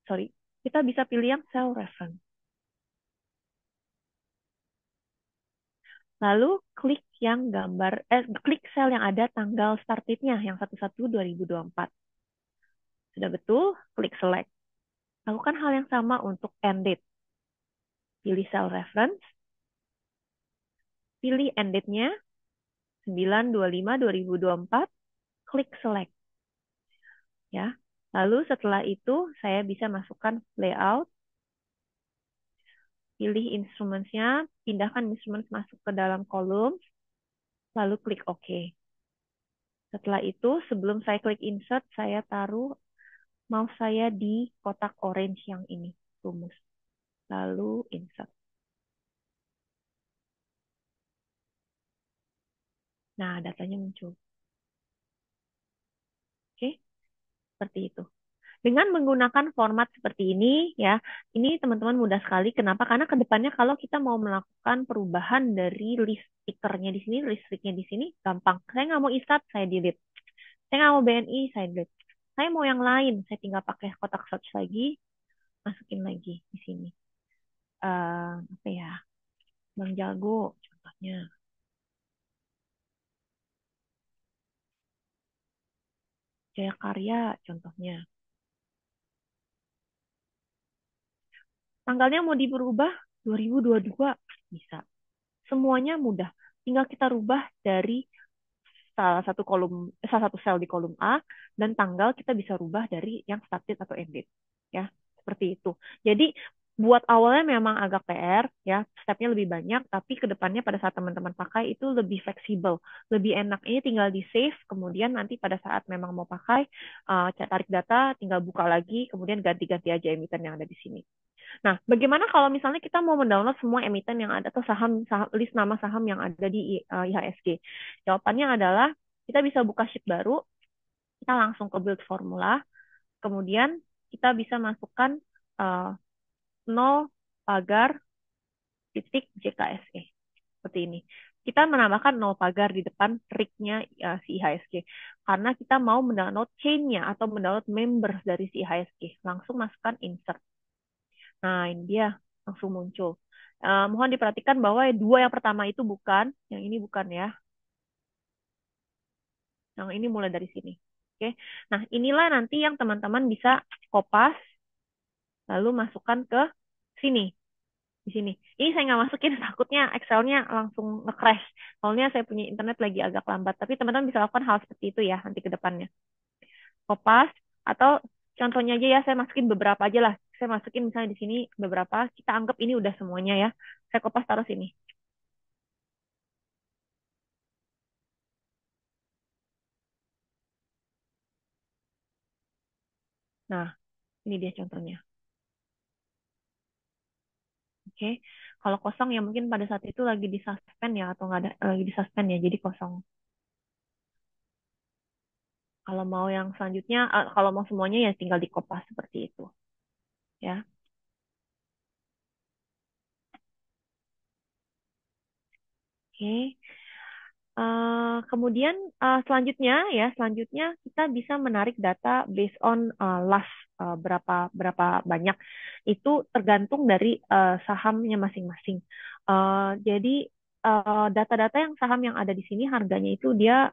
sorry, kita bisa pilih yang cell reference. Lalu klik yang klik sel yang ada tanggal start date-nya yang 1/1/2024. Sudah betul, klik select. Lakukan hal yang sama untuk end date. Pilih cell reference, pilih end date-nya 9/25/2024, klik select. Ya. Lalu setelah itu saya bisa masukkan layout, pilih instrumennya, pindahkan instrumen masuk ke dalam kolom, lalu klik OK. Setelah itu, sebelum saya klik insert, saya taruh mouse saya di kotak orange yang ini, rumus. Lalu insert. Nah, datanya muncul. Oke, seperti itu. Dengan menggunakan format seperti ini, ya, ini teman-teman mudah sekali. Kenapa? Karena kedepannya kalau kita mau melakukan perubahan dari list stickernya di sini, list sticknya di sini, gampang. Saya nggak mau istat, saya delete. Saya nggak mau BNI, saya delete. Saya mau yang lain, saya tinggal pakai kotak search lagi, masukin lagi di sini. Apa ya? Bang Jago, contohnya. Jaya Karya contohnya. Tanggalnya mau diberubah 2022 bisa. Semuanya mudah. Tinggal kita rubah dari salah satu sel di kolom A dan tanggal kita bisa rubah dari yang start date atau end date. Ya, seperti itu. Jadi buat awalnya memang agak PR ya, stepnya lebih banyak, tapi kedepannya pada saat teman-teman pakai itu lebih fleksibel, lebih enak. Ini tinggal di save, kemudian nanti pada saat memang mau pakai, tarik data, tinggal buka lagi, kemudian ganti-ganti aja emiten yang ada di sini. Nah, bagaimana kalau misalnya kita mau mendownload semua emiten yang ada atau list nama saham yang ada di IHSG? Jawabannya adalah kita bisa buka sheet baru, kita langsung ke build formula, kemudian kita bisa masukkan uh, 0 pagar titik JKSE seperti ini. Kita menambahkan 0 pagar di depan RIC-nya si IHSG karena kita mau mendownload chain-nya atau mendownload members dari si IHSG. Langsung masukkan insert. Nah, ini dia langsung muncul. Mohon diperhatikan bahwa dua yang pertama itu bukan, yang ini bukan ya. Yang ini mulai dari sini. Oke. Nah, inilah nanti yang teman-teman bisa kopas, lalu masukkan ke sini. Di sini. Ini saya nggak masukin, takutnya Excel-nya langsung nge-crash. Soalnya saya punya internet lagi agak lambat. Tapi teman-teman bisa lakukan hal seperti itu ya nanti ke depannya. Kopas, atau contohnya aja ya, saya masukin beberapa aja lah. Saya masukin misalnya di sini beberapa, kita anggap ini udah semuanya ya. Saya kopas taruh sini. Nah, ini dia contohnya. Oke. Kalau kosong ya mungkin pada saat itu lagi di suspend ya atau nggak ada lagi di suspend ya, jadi kosong. Kalau mau yang selanjutnya, kalau mau semuanya ya tinggal di kopas seperti itu. Ya. Oke. Kemudian selanjutnya kita bisa menarik data based on last berapa berapa banyak itu tergantung dari sahamnya masing-masing. Jadi data-data yang saham yang ada di sini harganya itu dia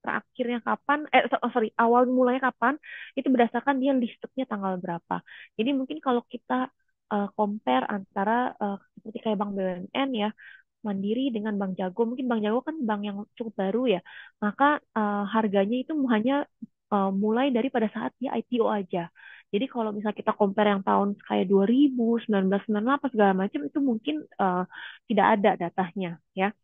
terakhirnya kapan sorry awal mulanya kapan itu berdasarkan dia listednya tanggal berapa. Jadi mungkin kalau kita compare antara seperti kayak Bank BUMN ya, Mandiri dengan Bank Jago. Mungkin Bank Jago kan bank yang cukup baru ya. Maka harganya itu hanya mulai dari pada saat dia IPO aja. Jadi kalau misalnya kita compare yang tahun kayak 2019, 98 segala macam itu mungkin tidak ada datanya ya.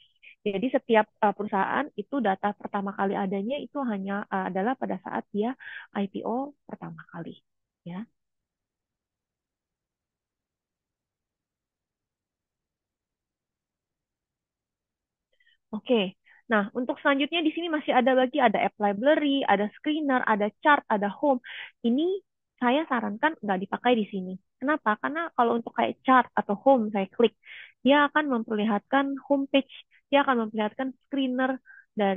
Jadi setiap perusahaan itu data pertama kali adanya itu hanya adalah pada saat dia IPO pertama kali ya. Oke. Nah, untuk selanjutnya di sini masih ada lagi, ada app library, ada screener, ada chart, ada home. Ini saya sarankan nggak dipakai di sini. Kenapa? Karena kalau untuk kayak chart atau home, saya klik, dia akan memperlihatkan homepage, dia akan memperlihatkan screener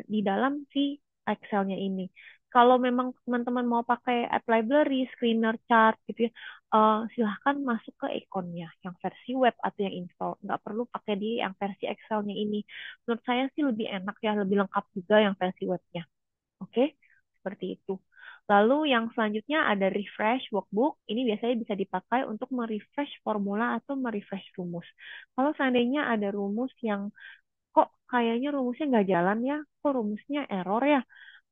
di dalam si Excel-nya ini. Kalau memang teman-teman mau pakai app library, screener, chart gitu ya, silahkan masuk ke ikonnya, yang versi web atau yang install. Nggak perlu pakai di yang versi Excel-nya ini. Menurut saya sih lebih enak ya, lebih lengkap juga yang versi webnya. Oke, seperti itu. Lalu yang selanjutnya ada refresh workbook. Ini biasanya bisa dipakai untuk merefresh formula atau merefresh rumus. Kalau seandainya ada rumus yang kok kayaknya rumusnya nggak jalan ya, kok rumusnya error ya,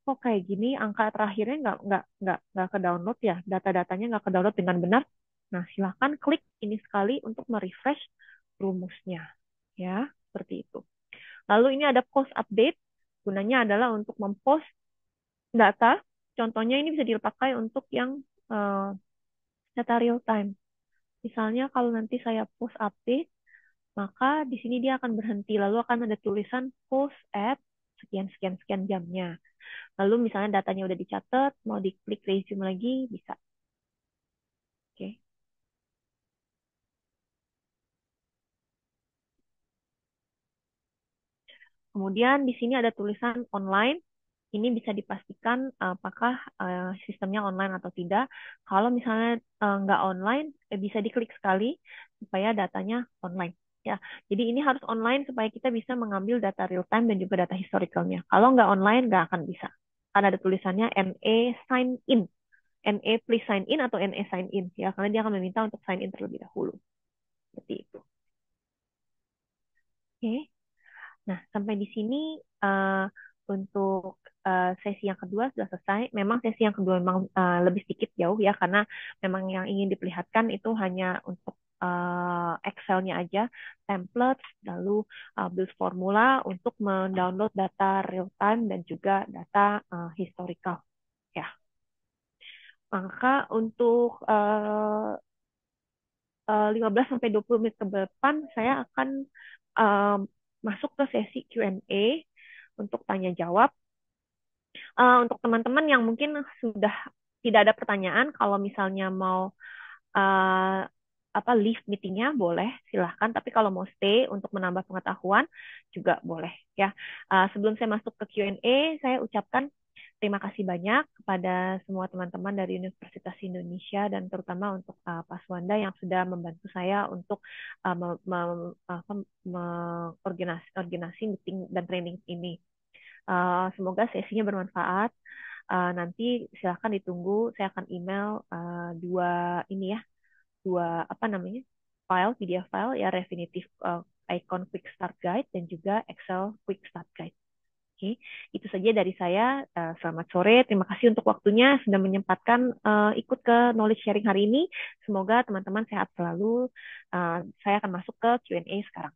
kok kayak gini angka terakhirnya nggak ke download ya, data-datanya nggak ke download dengan benar. Nah, silahkan klik ini sekali untuk merefresh rumusnya. Ya, seperti itu. Lalu ini ada post update. Gunanya adalah untuk mempost data. Contohnya ini bisa dipakai untuk yang data real time. Misalnya kalau nanti saya post update, maka di sini dia akan berhenti. Lalu akan ada tulisan post at sekian jamnya. Lalu misalnya datanya udah dicatat, mau diklik resume lagi, bisa. Oke. Kemudian di sini ada tulisan online. Ini bisa dipastikan apakah sistemnya online atau tidak. Kalau misalnya nggak online, bisa diklik sekali supaya datanya online. Ya, jadi ini harus online supaya kita bisa mengambil data real time dan juga data historicalnya. Kalau nggak online, nggak akan bisa. akan ada tulisannya NE sign in. NE please sign in atau NE sign in ya, karena dia akan meminta untuk sign in terlebih dahulu. Seperti itu. Oke. Nah, sampai di sini eh, untuk sesi yang kedua sudah selesai. Memang sesi yang kedua memang lebih sedikit jauh ya, karena memang yang ingin diperlihatkan itu hanya untuk Excel-nya aja, template, lalu build formula untuk mendownload data real time dan juga data historical. Ya, maka untuk 15 sampai 20 menit ke depan saya akan eh, masuk ke sesi Q&A untuk tanya jawab. Untuk teman-teman yang mungkin sudah tidak ada pertanyaan, kalau misalnya mau eh, leave meetingnya boleh, silahkan. Tapi kalau mau stay untuk menambah pengetahuan juga boleh ya. Sebelum saya masuk ke Q&A, saya ucapkan terima kasih banyak kepada semua teman-teman dari Universitas Indonesia dan terutama untuk Pak Suwanda yang sudah membantu saya untuk mengorganisasi meeting dan training ini. Semoga sesinya bermanfaat. Nanti silahkan ditunggu, saya akan email dua ini ya, dua apa namanya, file PDF file ya, Refinitiv Icon Quick Start Guide dan juga Excel Quick Start Guide. Oke, itu saja dari saya. Selamat sore, terima kasih untuk waktunya sudah menyempatkan ikut ke knowledge sharing hari ini. Semoga teman-teman sehat selalu. Saya akan masuk ke Q&A sekarang.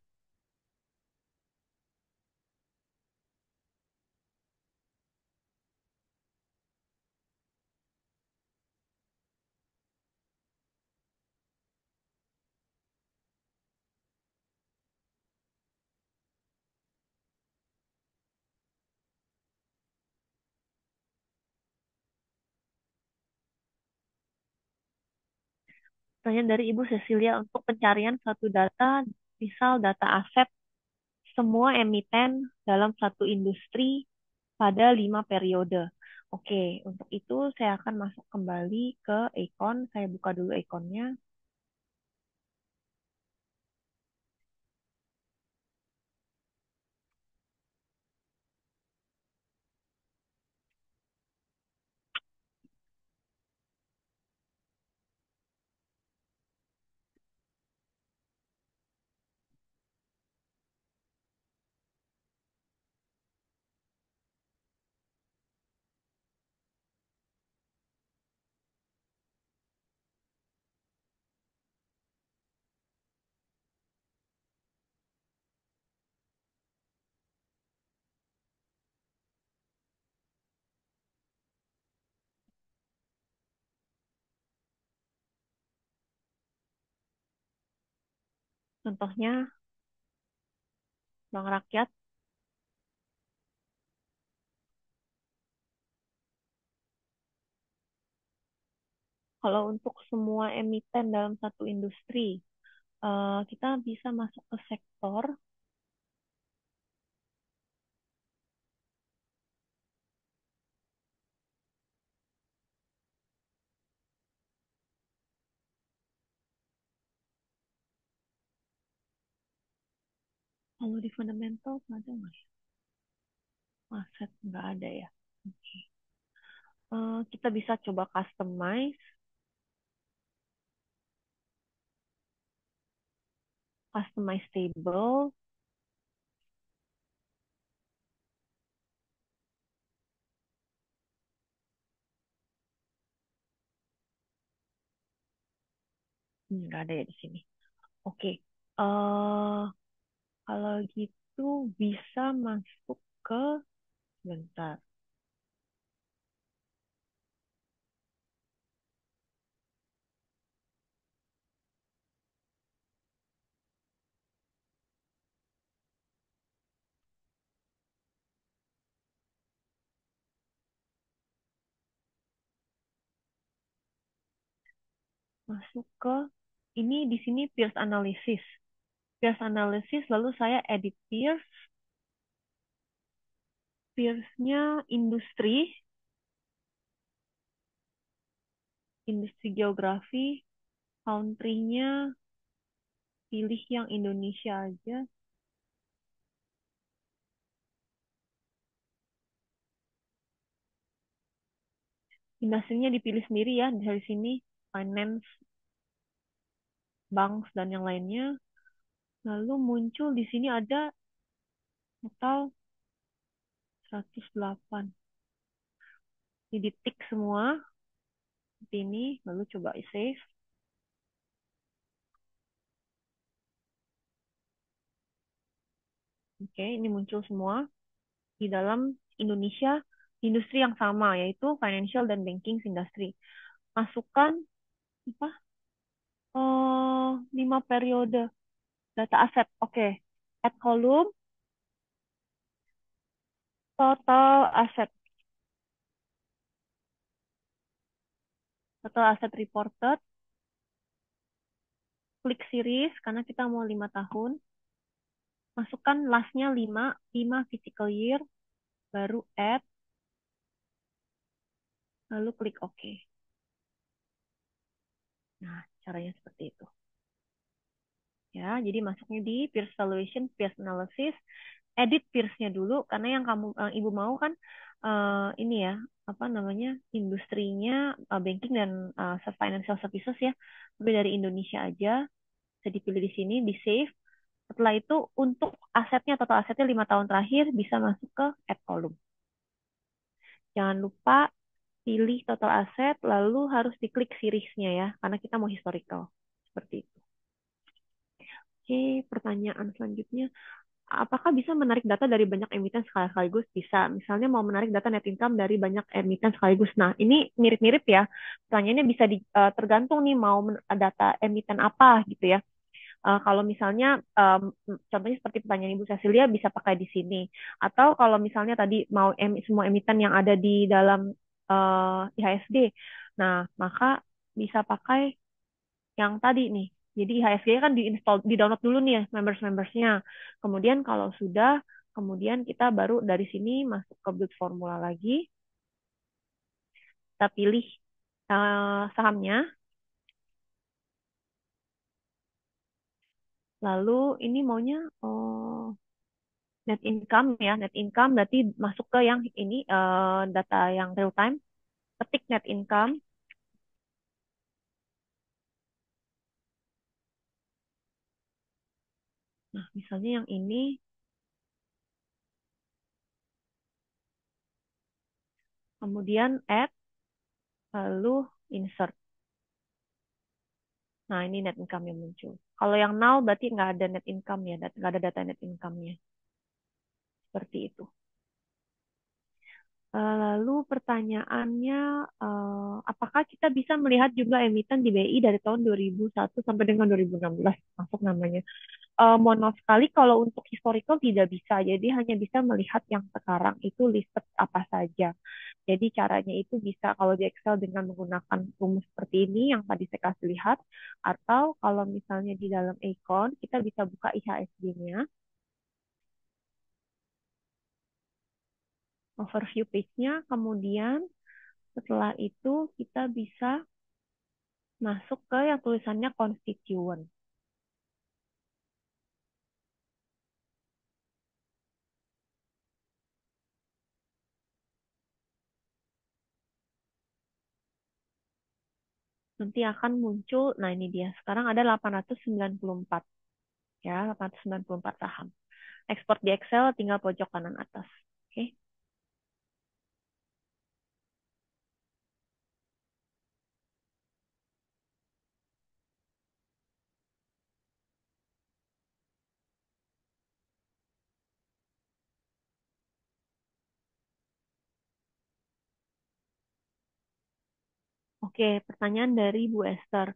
Pertanyaan dari Ibu Cecilia, untuk pencarian satu data, misal data aset semua emiten dalam satu industri pada 5 periode. Oke, untuk itu saya akan masuk kembali ke Icon. Saya buka dulu Iconnya. Contohnya, Bank Rakyat. Kalau untuk semua emiten dalam satu industri, kita bisa masuk ke sektor. Kalau di fundamental ada nggak ya? Aset nggak ada ya. Oke. Kita bisa coba customize, customize table. Nggak ada ya di sini. Oke. eh Kalau gitu bisa masuk ke, bentar, masuk ke ini di sini peers analysis. Peers analysis lalu saya edit peers. Peersnya industri, industri geografi, country-nya pilih yang Indonesia aja. Industrinya dipilih sendiri ya dari sini, finance, bank, dan yang lainnya. Lalu muncul di sini ada total 108. Ini di-tick semua seperti ini, lalu coba save. Oke, ini muncul semua di dalam Indonesia, industri yang sama, yaitu financial dan banking industry. Masukkan apa? 5 periode data aset. Oke. Add column, total asset. Total asset reported, klik series, karena kita mau 5 tahun. Masukkan last-nya 5 physical year, baru add, lalu klik OK. Nah, caranya seperti itu. Ya, jadi masuknya di peers valuation, peers analysis, edit peers-nya dulu, karena yang ibu mau kan ini ya, apa namanya, industrinya banking dan financial services ya, tapi dari Indonesia aja, bisa dipilih di sini, di save. Setelah itu untuk asetnya, total asetnya 5 tahun terakhir bisa masuk ke add column. Jangan lupa pilih total aset, lalu harus diklik series-nya ya, karena kita mau historical. Seperti itu. Oke, pertanyaan selanjutnya. Apakah bisa menarik data dari banyak emiten sekaligus? Bisa. Misalnya mau menarik data net income dari banyak emiten sekaligus. Nah, ini mirip-mirip ya. Pertanyaannya bisa tergantung nih mau data emiten apa gitu ya. Kalau misalnya contohnya seperti pertanyaan Ibu Cecilia bisa pakai di sini. Atau kalau misalnya tadi mau semua emiten yang ada di dalam IHSG. Nah, maka bisa pakai yang tadi nih. Jadi IHSG kan diinstall, di-download dulu nih ya members-membersnya. Kemudian kalau sudah, kemudian kita baru dari sini masuk ke build formula lagi. Kita pilih sahamnya. Lalu ini maunya net income ya. Net income berarti masuk ke yang ini data yang real time. Ketik net income. Nah, misalnya yang ini, kemudian add, lalu insert. Nah, ini net income yang muncul. Kalau yang null berarti nggak ada net income ya, nggak ada data net income-nya. Seperti itu. Lalu pertanyaannya, apakah kita bisa melihat jumlah emiten di BI dari tahun 2001 sampai dengan 2016? Masuk namanya. Mohon maaf sekali kalau untuk historical tidak bisa, jadi hanya bisa melihat yang sekarang itu listed apa saja. Jadi caranya itu bisa kalau di Excel dengan menggunakan rumus seperti ini yang tadi saya kasih lihat, atau kalau misalnya di dalam Econ kita bisa buka IHSG-nya, overview page-nya, kemudian setelah itu kita bisa masuk ke yang tulisannya constituent. Nanti akan muncul, nah ini dia, sekarang ada 894. Ya, 894 saham. Export di Excel tinggal pojok kanan atas. Oke. Oke, pertanyaan dari Bu Esther.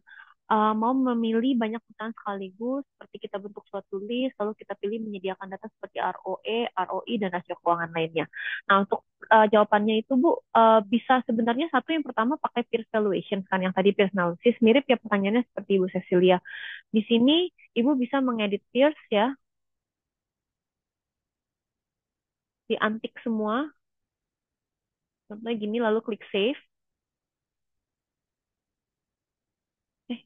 Mau memilih banyak perusahaan sekaligus, seperti kita bentuk suatu list, lalu kita pilih menyediakan data seperti ROE, ROI, dan rasio keuangan lainnya. Nah, untuk jawabannya itu, Bu, bisa sebenarnya satu yang pertama pakai peer valuation, kan yang tadi peer analysis, mirip ya pertanyaannya seperti Ibu Cecilia. Di sini, Ibu bisa mengedit peers ya, diantik semua, contohnya gini, lalu klik save. Eh,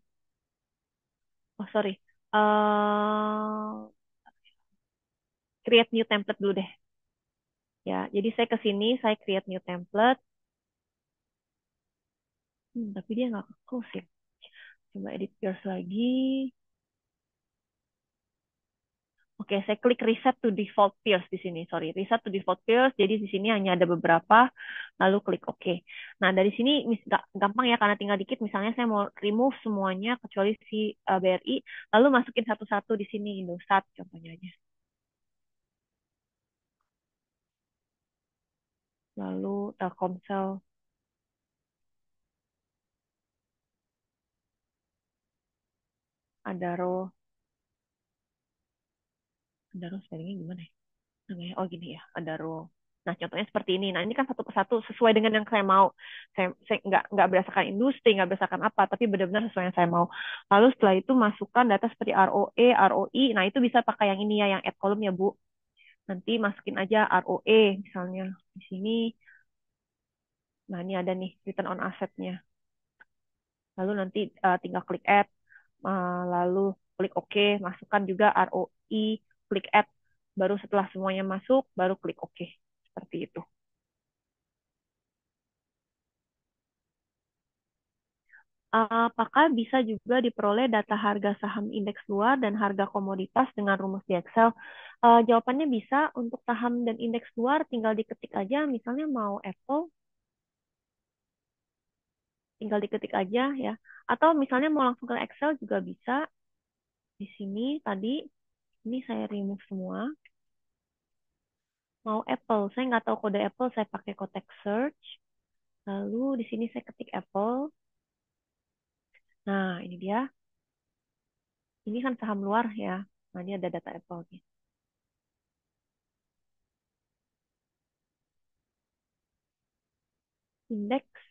oh sorry. Create new template dulu deh. Ya, jadi saya ke sini, saya create new template. Tapi dia nggak ke close ya. Coba edit pierce lagi. Oke, saya klik reset to default pierce di sini. Sorry, reset to default pierce. Jadi di sini hanya ada beberapa, lalu klik OK. Nah, dari sini gampang ya karena tinggal dikit. Misalnya saya mau remove semuanya kecuali si BRI, lalu masukin satu-satu di sini Indosat contohnya aja. Lalu Telkomsel, Adaro, Adaro spellingnya gimana ya? Namanya, oh gini ya, Adaro. Nah, contohnya seperti ini. Nah, ini kan satu persatu sesuai dengan yang saya mau. Saya nggak berdasarkan industri, nggak berdasarkan apa, tapi benar-benar sesuai yang saya mau. Lalu setelah itu masukkan data seperti ROE, ROI. Nah, itu bisa pakai yang ini ya, yang add column ya, Bu. Nanti masukin aja ROE misalnya di sini. Nah, ini ada nih return on asset-nya. Lalu nanti tinggal klik add, lalu klik OK, masukkan juga ROI, klik add. Baru setelah semuanya masuk, baru klik OK. Seperti itu. Apakah bisa juga diperoleh data harga saham indeks luar dan harga komoditas dengan rumus di Excel? Jawabannya bisa. Untuk saham dan indeks luar tinggal diketik aja. Misalnya mau Apple, tinggal diketik aja ya. Atau misalnya mau langsung ke Excel juga bisa. Di sini tadi, ini saya remove semua. Mau Apple, saya nggak tahu kode Apple, saya pakai kotak search. Lalu di sini saya ketik Apple. Nah, ini dia. Ini kan saham luar ya. Nah, ini ada data Apple. Indeks,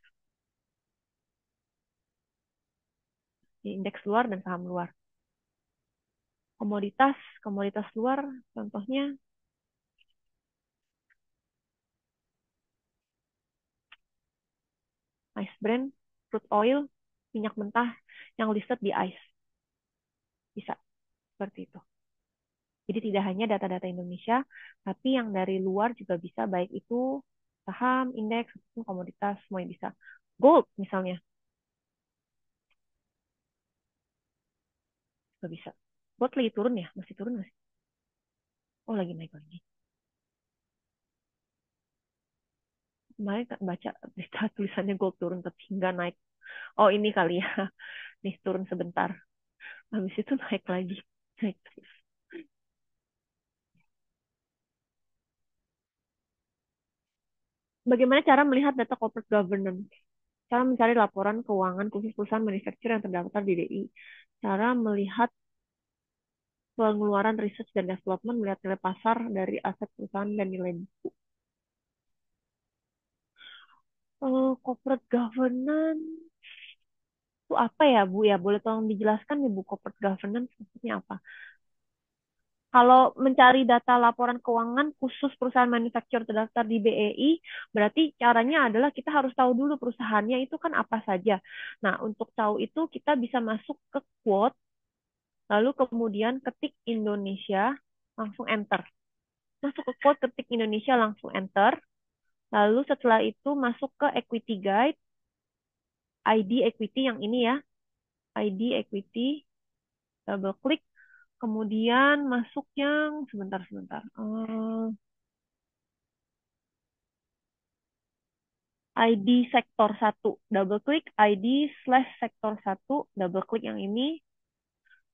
indeks luar dan saham luar. Komoditas, komoditas luar, contohnya Ice Brand, crude oil, minyak mentah yang listed di ICE. Bisa, seperti itu. Jadi tidak hanya data-data Indonesia, tapi yang dari luar juga bisa, baik itu saham, indeks, ataupun komoditas, semuanya bisa. Gold misalnya, juga bisa. Gold lagi turun ya? Masih turun nggak sih? Oh, lagi naik lagi. Kemarin baca berita tulisannya gold turun, tapi nggak naik. Oh, ini kali ya. Nih, turun sebentar. Habis itu naik lagi. Naik terus. Bagaimana cara melihat data corporate governance? Cara mencari laporan keuangan khusus perusahaan manufaktur yang terdaftar di DI. Cara melihat pengeluaran research dan development, melihat nilai pasar dari aset perusahaan dan nilai buku. Corporate governance itu apa ya, Bu ya? Boleh tolong dijelaskan nih, Bu, corporate governance maksudnya apa? Kalau mencari data laporan keuangan khusus perusahaan manufaktur terdaftar di BEI, berarti caranya adalah kita harus tahu dulu perusahaannya itu kan apa saja. Nah, untuk tahu itu kita bisa masuk ke quote, lalu kemudian ketik Indonesia, langsung enter. Masuk ke quote, ketik Indonesia, langsung enter. Lalu setelah itu masuk ke equity guide, ID equity yang ini ya, ID equity, double klik, kemudian masuk yang sebentar. ID sektor satu, double klik ID/sektor 1, double klik yang ini.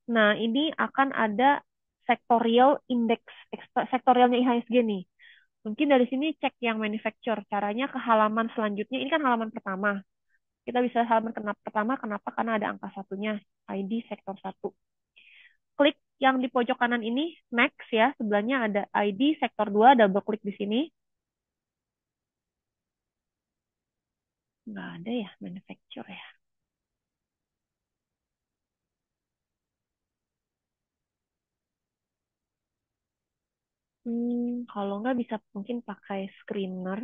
Nah, ini akan ada sektorial index, sektorialnya IHSG nih. Mungkin dari sini cek yang manufacture. Caranya ke halaman selanjutnya. Ini kan halaman pertama. Kita bisa halaman pertama. Kenapa? Karena ada angka satunya. ID sektor 1. Klik yang di pojok kanan ini. Next ya. Sebelahnya ada ID sektor 2. Double klik di sini. Nggak ada ya manufacture ya. Kalau nggak bisa mungkin pakai screener.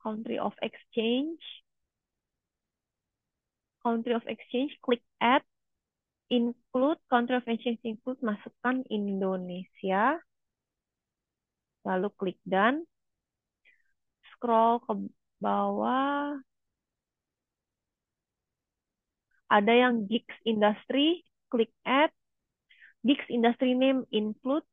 Country of exchange. country of exchange, klik add, include, country of exchange include, masukkan Indonesia, lalu klik done, scroll ke bawah, ada yang gigs industry, klik add, gigs industry name include,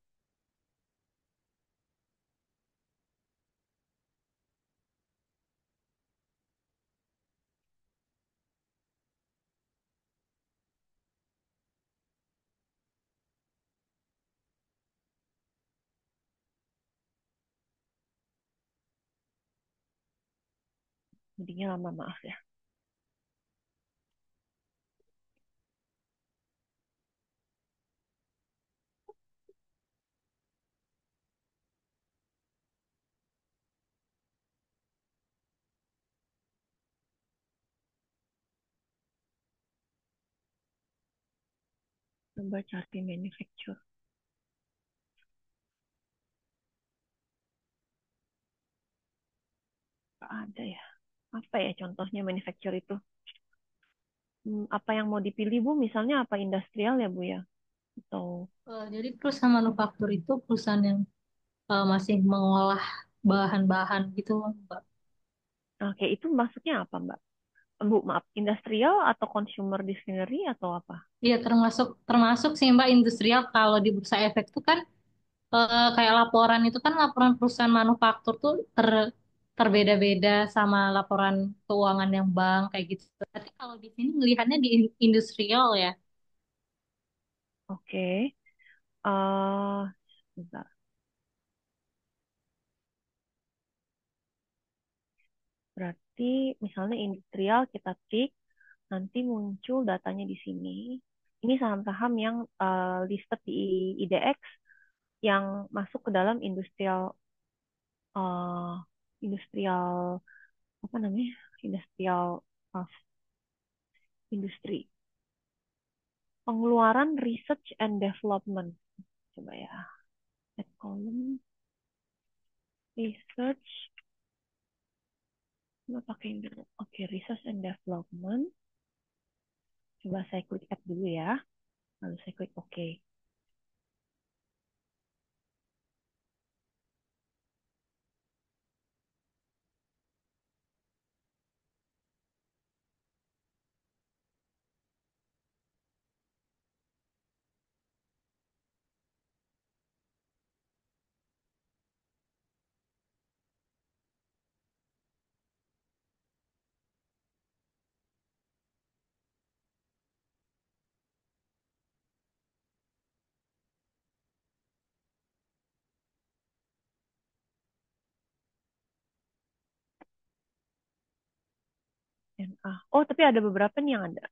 jadinya lama maaf ya. Coba cari manufacture. Nggak ada ya. Apa ya contohnya manufacture itu? Apa yang mau dipilih Bu? Misalnya apa industrial ya Bu ya? Atau Jadi perusahaan manufaktur itu perusahaan yang masih mengolah bahan-bahan gitu, Mbak. oke, itu maksudnya apa Mbak? Bu, maaf, industrial atau consumer discretionary atau apa? Iya, termasuk termasuk sih Mbak industrial. Kalau di Bursa Efek itu kan kayak laporan itu kan laporan perusahaan manufaktur tuh terbeda-beda sama laporan keuangan yang bank kayak gitu. Tapi kalau di sini melihatnya di industrial ya. Oke. eh Bentar. Berarti misalnya industrial kita klik, nanti muncul datanya di sini. Ini saham-saham yang listed di IDX yang masuk ke dalam industrial eh, industrial apa namanya? Industrial of industri. Pengeluaran research and development. Coba ya. Add column research. Coba pakai ini dulu. Oke, research and development. Coba saya klik add dulu ya. Lalu saya klik OK. NA. Oh, tapi ada beberapa nih yang ada.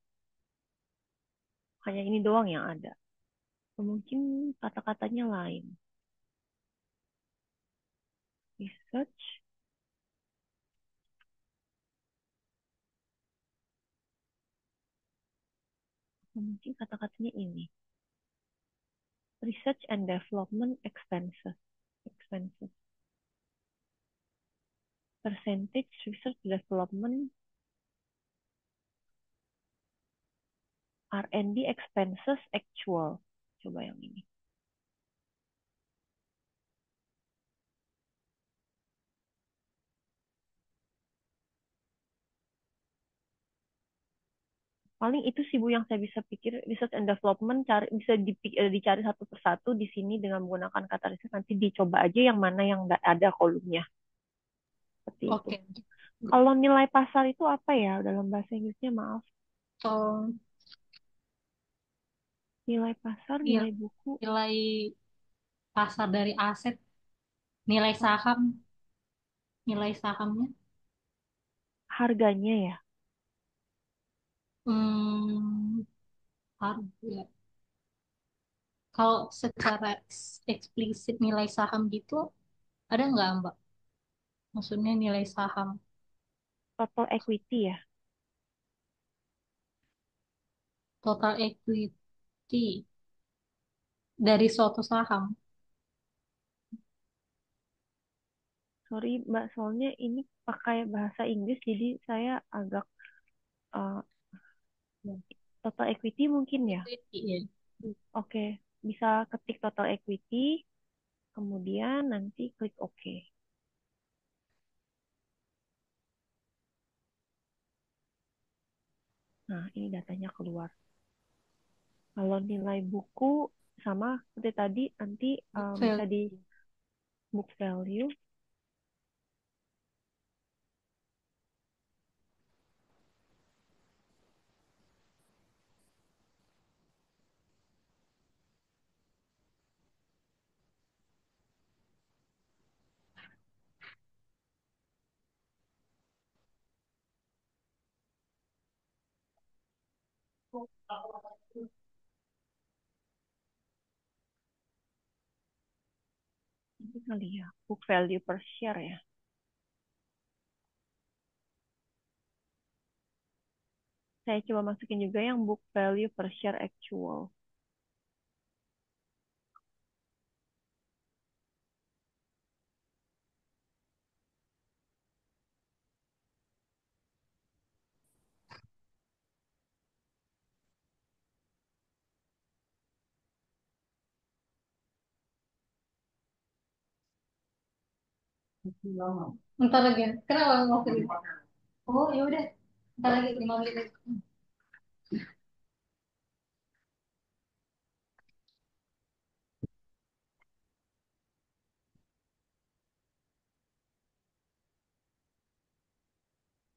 Hanya ini doang yang ada. Mungkin kata-katanya lain. Research. Mungkin kata-katanya ini. Research and development expenses. Expenses. Percentage research development R&D expenses actual. Coba yang ini. Paling itu sih Bu yang saya bisa pikir research and development bisa dicari satu persatu di sini dengan menggunakan kata research, nanti dicoba aja yang mana yang nggak ada kolomnya. Seperti itu. Oke. Kalau nilai pasar itu apa ya dalam bahasa Inggrisnya, maaf. Oh, Nilai pasar, iya, nilai buku, nilai pasar dari aset, nilai saham, nilai sahamnya. harganya ya. Hmm, harga. Kalau secara eksplisit nilai saham gitu, ada nggak Mbak? Maksudnya nilai saham, Total equity ya. total equity dari suatu saham. Sorry Mbak, soalnya ini pakai bahasa Inggris, jadi saya agak eh, Total equity mungkin ya. Equity, ya. Oke, bisa ketik total equity, kemudian nanti klik OK. Nah, ini datanya keluar. Kalau nilai buku sama seperti tadi, nanti Book bisa di value. book value. Ini kali ya, book value per share ya. Saya coba masukin juga yang book value per share actual. Bentar lagi. Kenapa mau pilih? Oh, ya udah. Bentar lagi 5 menit lagi.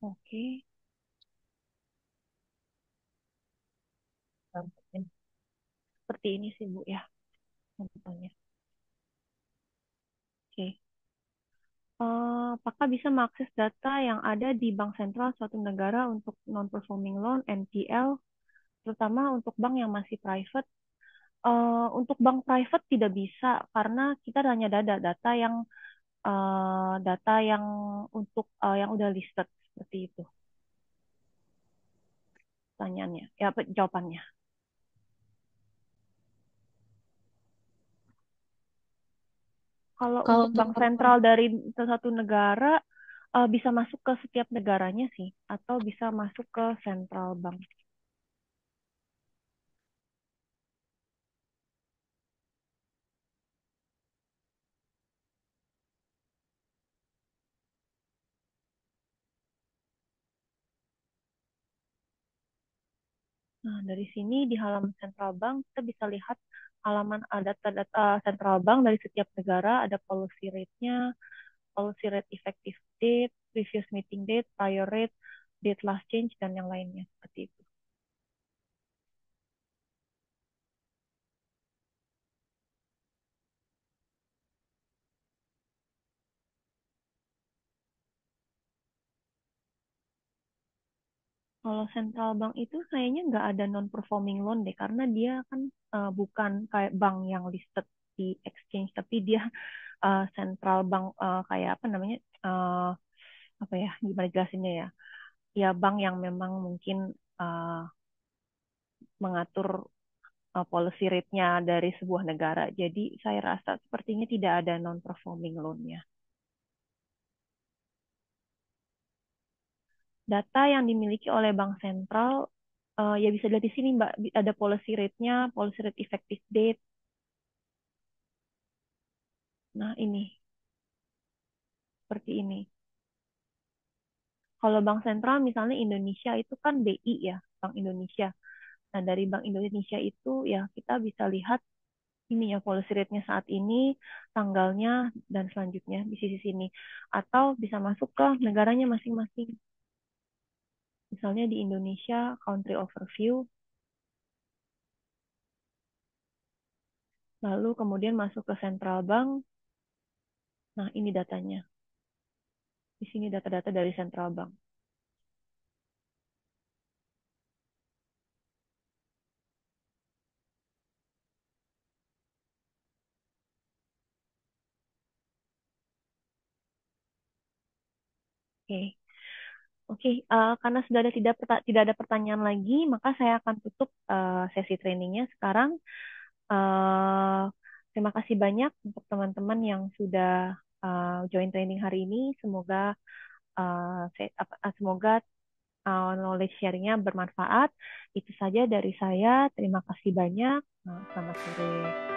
Oke. Seperti ini sih Bu ya, contohnya. Oke. Apakah bisa mengakses data yang ada di bank sentral suatu negara untuk non-performing loan, NPL, terutama untuk bank yang masih private? Untuk bank private tidak bisa karena kita hanya ada data yang untuk yang udah listed seperti itu. Pertanyaannya, ya jawabannya. Kalau Kalau untuk untuk bank sentral dari satu negara bisa masuk ke setiap negaranya sih, atau bisa masuk ke central bank. Nah, dari sini di halaman central bank kita bisa lihat halaman data-data central bank dari setiap negara, ada policy rate-nya, policy rate effective date, previous meeting date, prior rate, date last change, dan yang lainnya seperti itu. Kalau central bank itu kayaknya nggak ada non-performing loan deh, karena dia kan bukan kayak bank yang listed di exchange, tapi dia central bank kayak apa namanya, apa ya, gimana jelasinnya ya? Ya bank yang memang mungkin uh, mengatur policy rate-nya dari sebuah negara. Jadi saya rasa sepertinya tidak ada non-performing loan-nya. Data yang dimiliki oleh bank sentral ya bisa dilihat di sini Mbak, ada policy rate-nya, policy rate effective date. Nah, ini seperti ini. Kalau bank sentral misalnya Indonesia itu kan BI ya, Bank Indonesia. Nah, dari Bank Indonesia itu ya kita bisa lihat ini ya policy rate-nya saat ini, tanggalnya, dan selanjutnya di sisi sini. Atau bisa masuk ke negaranya masing-masing. Misalnya di Indonesia, country overview, lalu kemudian masuk ke central bank. Nah, ini datanya. Di sini data-data dari central bank. Oke. Oke, karena sudah tidak ada pertanyaan lagi, maka saya akan tutup sesi trainingnya sekarang. Eh, Terima kasih banyak untuk teman-teman yang sudah join training hari ini. Semoga semoga knowledge sharingnya bermanfaat. Itu saja dari saya. Terima kasih banyak. Selamat sore.